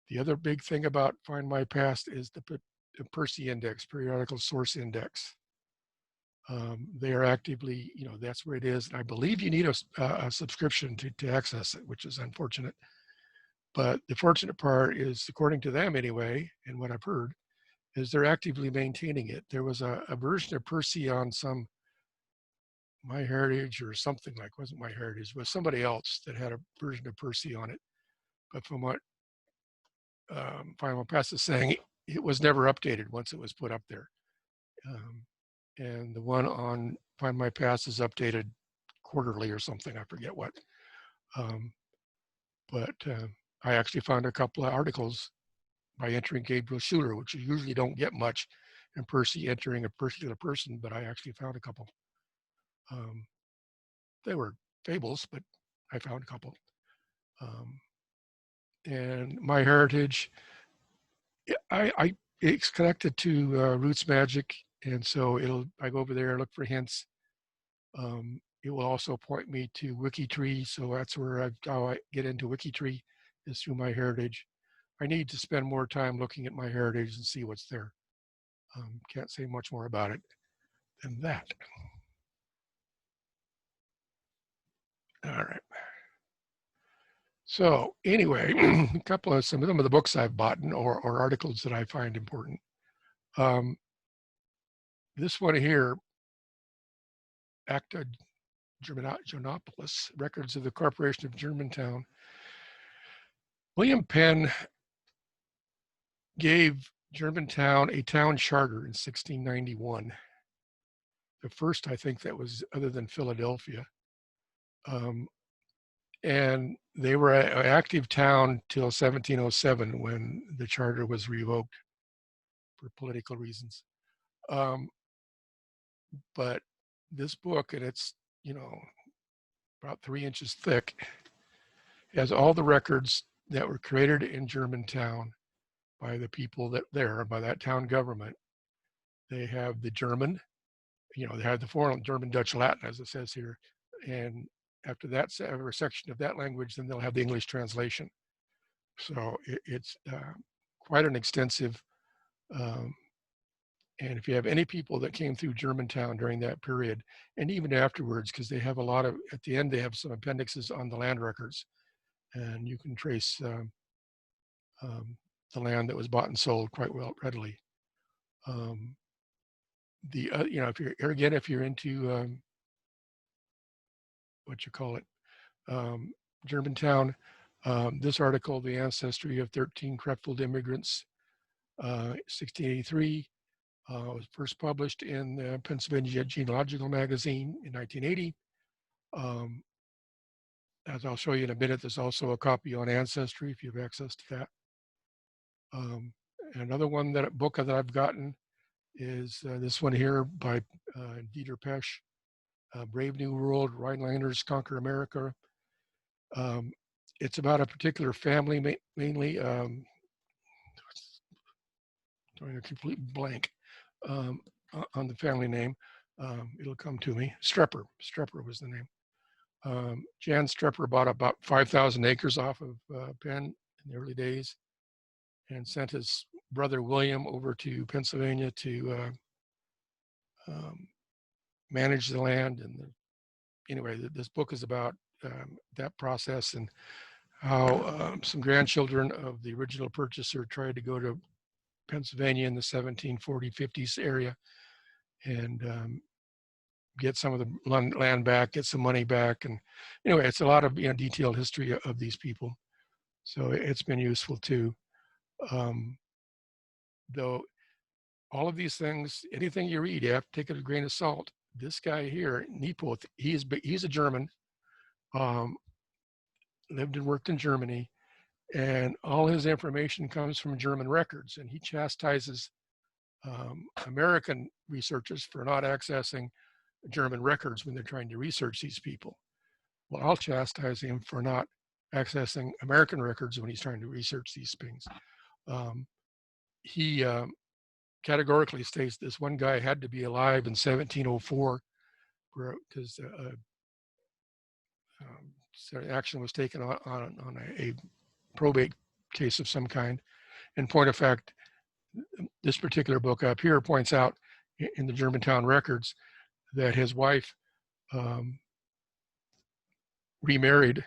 The other big thing about Find My Past is the Percy Index, Periodical Source Index. They are actively, that's where it is. And I believe you need a subscription to access it, which is unfortunate. But the fortunate part is, according to them anyway, and what I've heard, is they're actively maintaining it. There was a version of Percy on some MyHeritage or something like, wasn't MyHeritage, was somebody else that had a version of Percy on it. But from what Find My Past is saying, it was never updated once it was put up there. And the one on Find My Past is updated quarterly or something, I forget what. But I actually found a couple of articles by entering Gabriel Schuler, which you usually don't get much in Percy entering a particular person, but I actually found a couple. They were fables, but I found a couple. And MyHeritage, it's connected to Roots Magic, and so I go over there, look for hints. It will also point me to WikiTree, so that's how I get into WikiTree is through MyHeritage. I need to spend more time looking at MyHeritage and see what's there. Can't say much more about it than that. All right. So anyway, some of them of the books I've bought or articles that I find important. This one here, Acta Germanopolis, Records of the Corporation of Germantown. William Penn gave Germantown a town charter in 1691. The first, I think, that was other than Philadelphia. And they were an active town till 1707 when the charter was revoked for political reasons. But this book, and it's, about 3 inches thick, has all the records that were created in Germantown by the people by that town government. They have the German, they have the foreign German, Dutch, Latin, as it says here. And after that section of that language, then they'll have the English translation. So it's quite an extensive, and if you have any people that came through Germantown during that period, and even afterwards, because they have at the end, they have some appendixes on the land records, and you can trace the land that was bought and sold quite readily. If you're into Germantown, this article, The Ancestry of 13 Crefeld Immigrants, 1683, was first published in the Pennsylvania Genealogical Magazine in 1980. As I'll show you in a minute, there's also a copy on Ancestry if you have access to that. Another book that I've gotten is this one here by Dieter Pesch, Brave New World, Rhinelanders Conquer America. It's about a particular family, mainly, drawing a complete blank on the family name. It'll come to me. Strepper was the name. Jan Strepper bought about 5,000 acres off of Penn in the early days and sent his brother William over to Pennsylvania to managed the land. And anyway, this book is about that process and how some grandchildren of the original purchaser tried to go to Pennsylvania in the 1740s, 50s area and get some of the land back, get some money back. And anyway, it's a lot of detailed history of these people. So it's been useful too. Though all of these things, anything you read, you have to take it with a grain of salt. This guy here, Niepoth, he's a German, lived and worked in Germany, and all his information comes from German records. And he chastises American researchers for not accessing German records when they're trying to research these people. Well, I'll chastise him for not accessing American records when he's trying to research these things. He categorically states this one guy had to be alive in 1704 because action was taken on a probate case of some kind. In point of fact, this particular book up here points out in the Germantown records that his wife remarried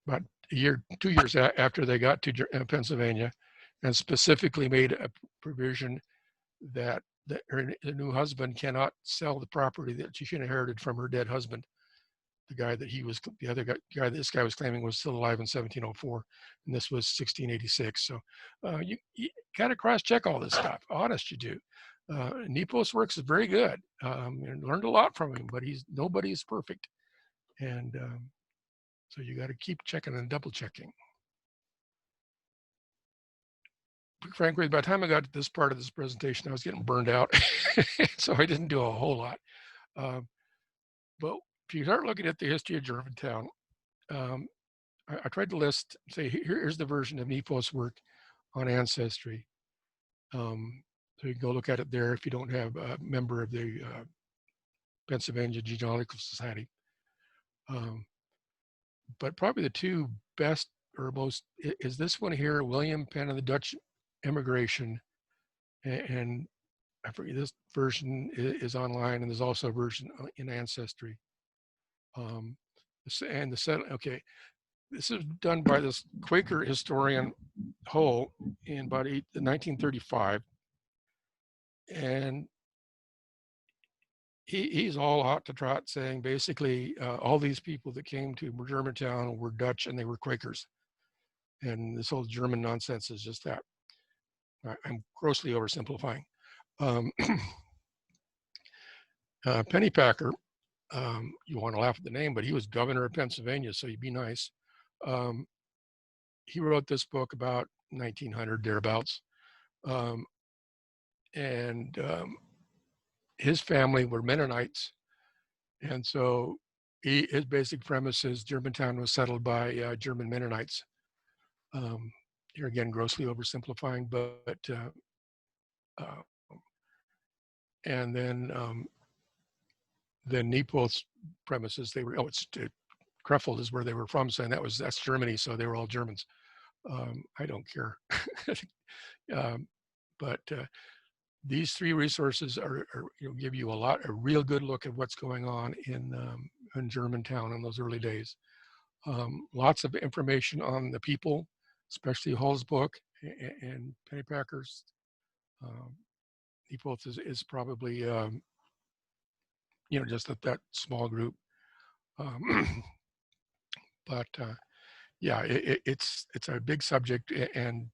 about 2 years after they got to Pennsylvania, and specifically made a provision that her new husband cannot sell the property that she inherited from her dead husband, the guy that the other guy this guy was claiming was still alive in 1704, and this was 1686. So you got to cross-check all this stuff. Honest, you do. Nepos works is very good. And learned a lot from him, but nobody's perfect, and so you got to keep checking and double checking. Frankly, by the time I got to this part of this presentation, I was getting burned out, so I didn't do a whole lot. But if you start looking at the history of Germantown, I tried to list, say, here's the version of Nepos' work on Ancestry. So you can go look at it there if you don't have a member of the Pennsylvania Genealogical Society. But probably the two best or most is this one here, William Penn and the Dutch Immigration. And I forget, this version is online, and there's also a version in Ancestry. Okay, this is done by this Quaker historian Hull in about 1935, and he's all hot to trot, saying basically all these people that came to Germantown were Dutch and they were Quakers, and this whole German nonsense is just that. I'm grossly oversimplifying. Pennypacker, you want to laugh at the name, but he was governor of Pennsylvania, so you'd be nice. He wrote this book about 1900 thereabouts, and his family were Mennonites, and so his basic premise is Germantown was settled by German Mennonites. Here again, grossly oversimplifying, but and then Nepos' premises, they were, Krefeld is where they were from, saying that's Germany, so they were all Germans. I don't care. But these three resources give you a real good look at what's going on in Germantown in those early days. Lots of information on the people, especially Hull's book and Pennypacker's. Nepos is probably just that small group. But yeah, it's a big subject, and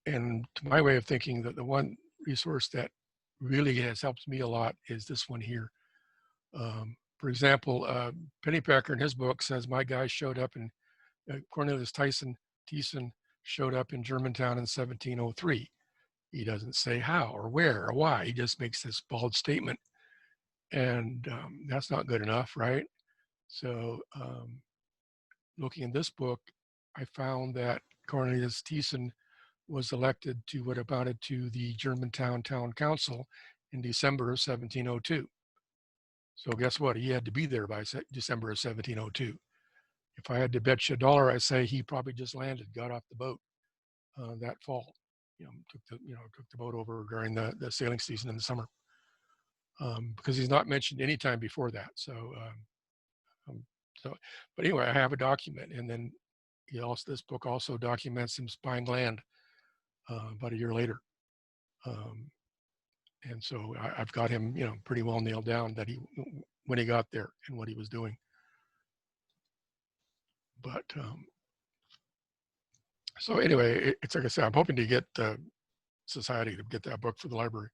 and to my way of thinking, that the one resource that really has helped me a lot is this one here. For example, Pennypacker in his book says my guy showed up in Cornelius Thiessen showed up in Germantown in 1703. He doesn't say how or where or why. He just makes this bald statement, and that's not good enough, right? So looking in this book, I found that Cornelius Thiessen was elected to what amounted to the Germantown Town Council in December of 1702. So guess what? He had to be there by December of 1702. If I had to bet you $1, I say he probably just landed, got off the boat that fall. took the boat over during the sailing season in the summer, because he's not mentioned any time before that. Um, so, but anyway, I have a document, and then this book also documents him spying land about a year later. And so I've got him, pretty well nailed down that when he got there and what he was doing. But so anyway, it's like I said, I'm hoping to get the society to get that book for the library,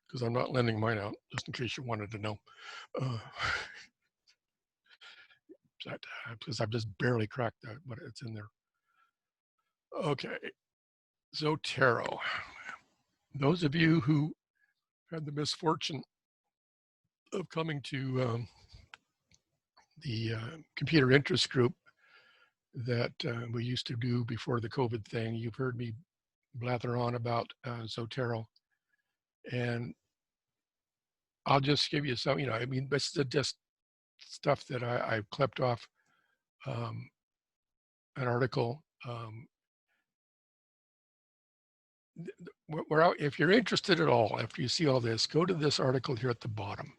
because I'm not lending mine out, just in case you wanted to know. Because I've just barely cracked that, but it's in there. Okay, Zotero. Those of you who had the misfortune of coming to the computer interest group that we used to do before the COVID thing, you've heard me blather on about Zotero. And I'll just give you some, this is just stuff that I clipped off an article. We're out, if you're interested at all, after you see all this, go to this article here at the bottom.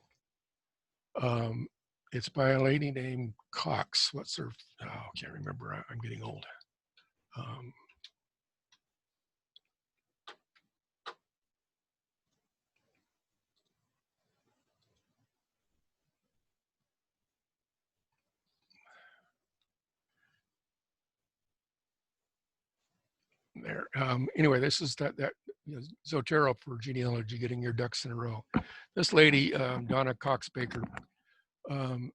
It's by a lady named Cox. What's her, I can't remember, I'm getting old. There. Anyway, this is that Zotero for genealogy, getting your ducks in a row. This lady, Donna Cox Baker, is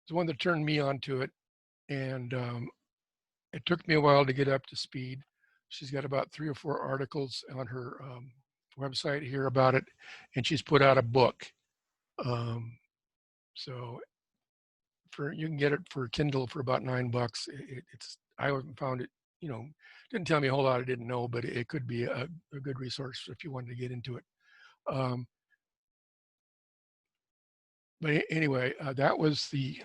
the one that turned me onto it, and it took me a while to get up to speed. She's got about 3 or 4 articles on her website here about it, and she's put out a book. So you can get it for Kindle for about $9. I haven't found it, didn't tell me a whole lot I didn't know, but it could be a good resource if you wanted to get into it. But anyway, that was the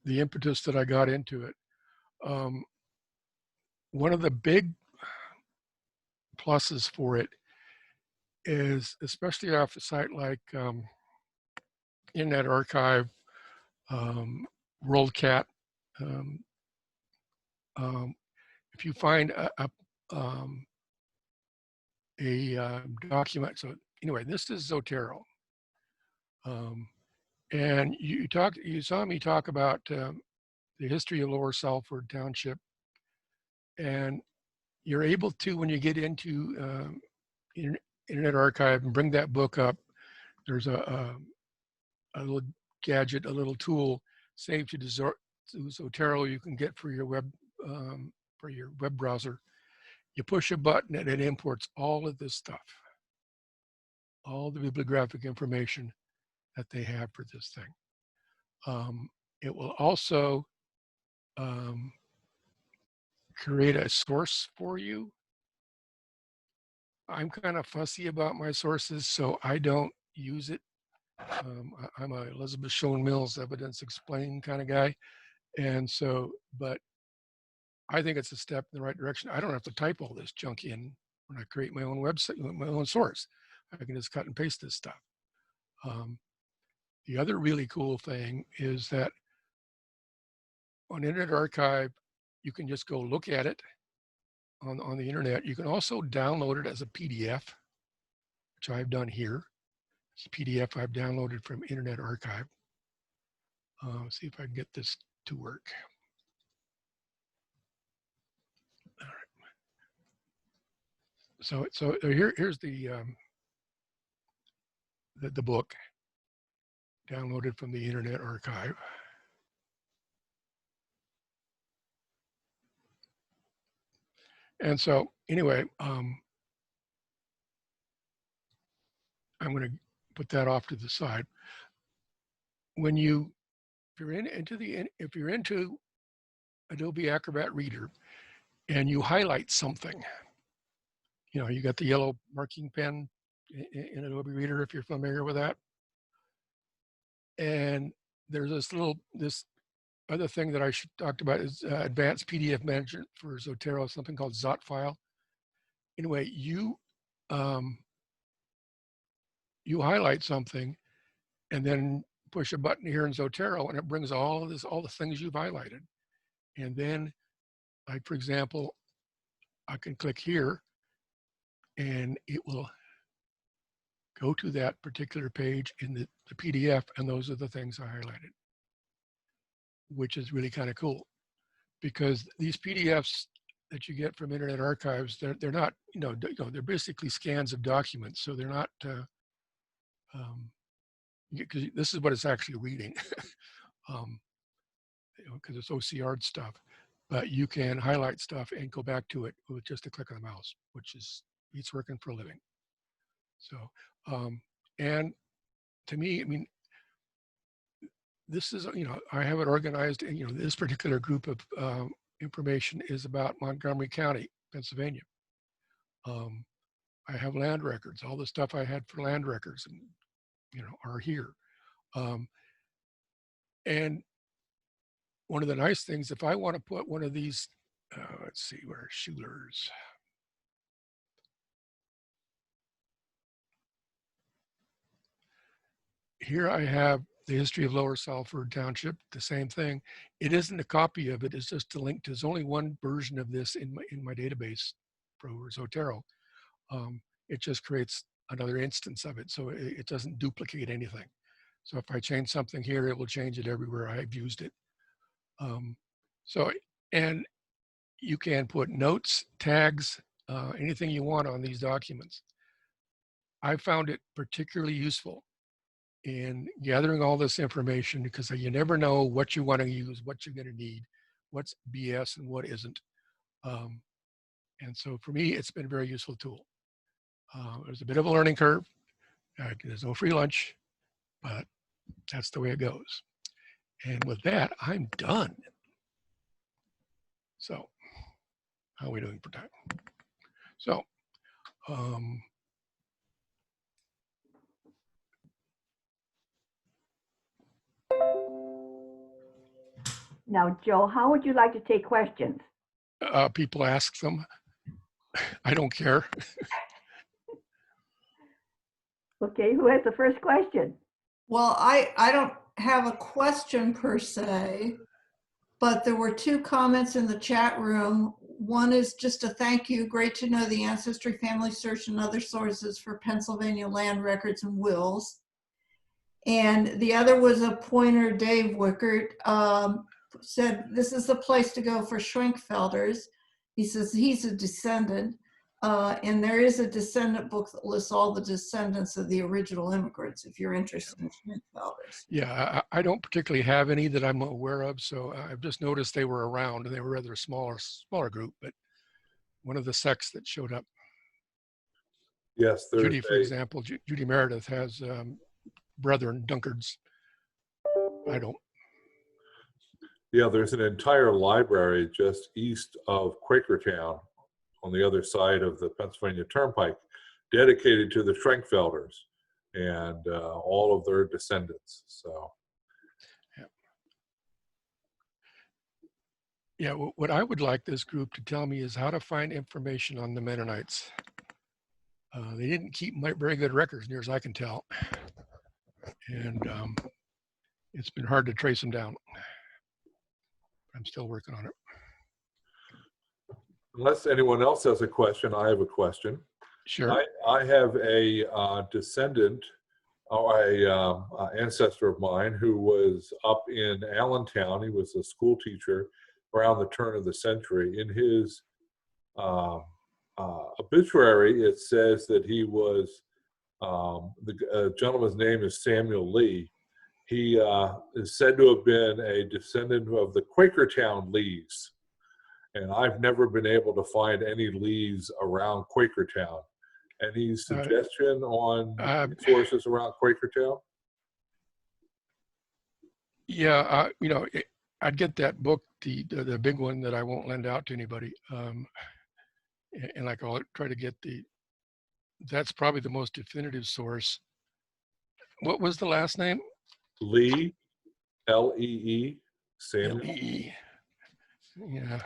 impetus that I got into it. One of the big pluses for it is, especially off a site like Internet Archive, WorldCat, if you find a document. So anyway, this is Zotero, and you saw me talk about the history of Lower Salford Township, and you're able to, when you get into Internet Archive and bring that book up, there's a little gadget, a little tool saved to Zotero you can get for your web browser. You push a button and it imports all of this stuff, all the bibliographic information that they have for this thing. It will also create a source for you. I'm kind of fussy about my sources, so I don't use it. I'm a Elizabeth Shown Mills evidence explain kind of guy. And so, but I think it's a step in the right direction. I don't have to type all this junk in when I create my own website, my own source. I can just cut and paste this stuff. The other really cool thing is that on Internet Archive, you can just go look at it on the internet. You can also download it as a PDF, which I've done here. It's a PDF I've downloaded from Internet Archive. See if I can get this to work. All right. So here's the book downloaded from the Internet Archive. And so anyway, I'm going to put that off to the side. If you're into Adobe Acrobat Reader and you highlight something, you got the yellow marking pen in Adobe Reader, if you're familiar with that. And there's this other thing that I should talk about is advanced PDF management for Zotero, something called Zot file. Anyway, you highlight something and then push a button here in Zotero and it brings all the things you've highlighted. And then, like for example, I can click here and it will go to that particular page in the PDF, and those are the things I highlighted, which is really kind of cool, because these PDFs that you get from Internet Archives, they're not, they're basically scans of documents, so they're not, because this is what it's actually reading, because it's OCR stuff, but you can highlight stuff and go back to it with just a click of the mouse, which is, it's working for a living. So, and to me, I mean, this is, I have it organized, and, this particular group of information is about Montgomery County, Pennsylvania. I have land records, all the stuff I had for land records, and, are here. And one of the nice things, if I want to put one of these, let's see, where are Schuler's? Here I have the history of Lower Salford Township, the same thing. It isn't a copy of it, it's just a link to, there's only one version of this in my database for Zotero. It just creates another instance of it, so it doesn't duplicate anything. So if I change something here, it will change it everywhere I've used it. And you can put notes, tags, anything you want on these documents. I found it particularly useful in gathering all this information, because you never know what you want to use, what you're going to need, what's BS and what isn't. And so for me, it's been a very useful tool. There's a bit of a learning curve. There's no free lunch, but that's the way it goes. And with that, I'm done. So how are we doing for time? So, Now, Joe, how would you like to take questions? people ask them. I don't care. Okay, who has the first question? Well, I don't have a question per se, but there were two comments in the chat room. One is just a thank you. Great to know the Ancestry, Family Search, and other sources for Pennsylvania land records and wills. And the other was a pointer. Dave Wickert said, this is the place to go for Schwenkfelders. He says he's a descendant. And there is a descendant book that lists all the descendants of the original immigrants, if you're interested in Schwenkfelders. Yeah, I don't particularly have any that I'm aware of, so I've just noticed they were around, and they were rather a smaller group, but one of the sects that showed up. Yes, there's Judy, for example, Judy Meredith has brethren, Dunkards. I don't. Yeah, there's an entire library just east of Quakertown on the other side of the Pennsylvania Turnpike dedicated to the Schwenkfelders and all of their descendants. So, yeah, what I would like this group to tell me is how to find information on the Mennonites. They didn't keep very good records, near as I can tell. And it's been hard to trace them down. I'm still working on it. unless anyone else has a question, I have a question. Sure. I have a descendant or a ancestor of mine who was up in Allentown. He was a school teacher around the turn of the century. In his obituary, it says that he was, the gentleman's name is Samuel Lee. He is said to have been a descendant of the Quakertown Lees. And I've never been able to find any Lees around Quakertown. Any suggestion on sources around Quakertown? Yeah, I'd get that book, the big one that I won't lend out to anybody. And like I'll try to get that's probably the most definitive source. What was the last name? Lee, L-E-E. Samuel? L-E. Yeah.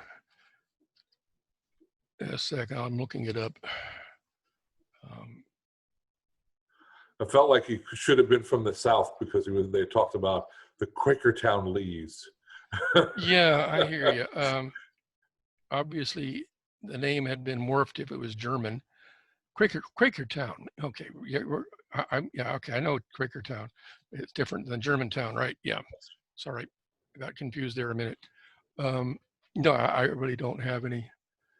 A second, I'm looking it up. I felt like he should have been from the South because they talked about the Quakertown Lees. Yeah, I hear you. Obviously, the name had been morphed if it was German. Quakertown. Okay, yeah, yeah, okay. I know Quakertown. It's different than Germantown, right? Yeah. Sorry, I got confused there a minute. No, I really don't have any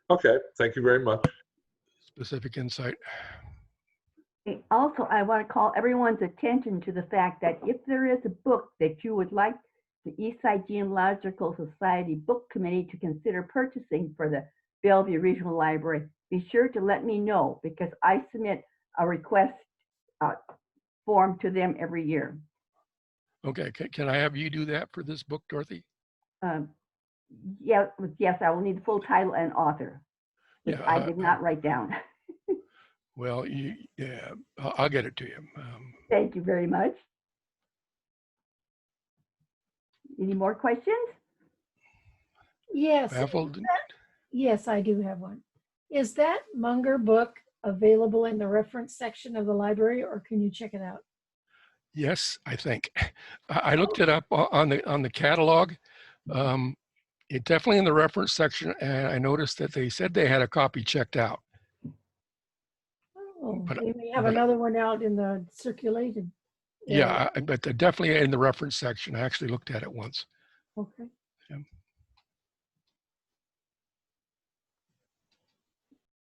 Okay, thank you very much. specific insight. Also, I want to call everyone's attention to the fact that if there is a book that you would like the Eastside Genealogical Society Book Committee to consider purchasing for the Bellevue Regional Library, be sure to let me know because I submit a request form to them every year. Okay, can I have you do that for this book, Dorothy? Yes, I will need the full title and author, which Yeah, I did not write down. Well, yeah, I'll get it to you. Thank you very much. Any more questions? Yes. Baffled? Yes, I do have one. Is that Munger book available in the reference section of the library, or can you check it out? Yes, I think. I looked it up on the catalog. It definitely in the reference section, and I noticed that they said they had a copy checked out. Oh, But- they may have but- another one out in the circulated area. Yeah, but they're definitely in the reference section. I actually looked at it once. Okay.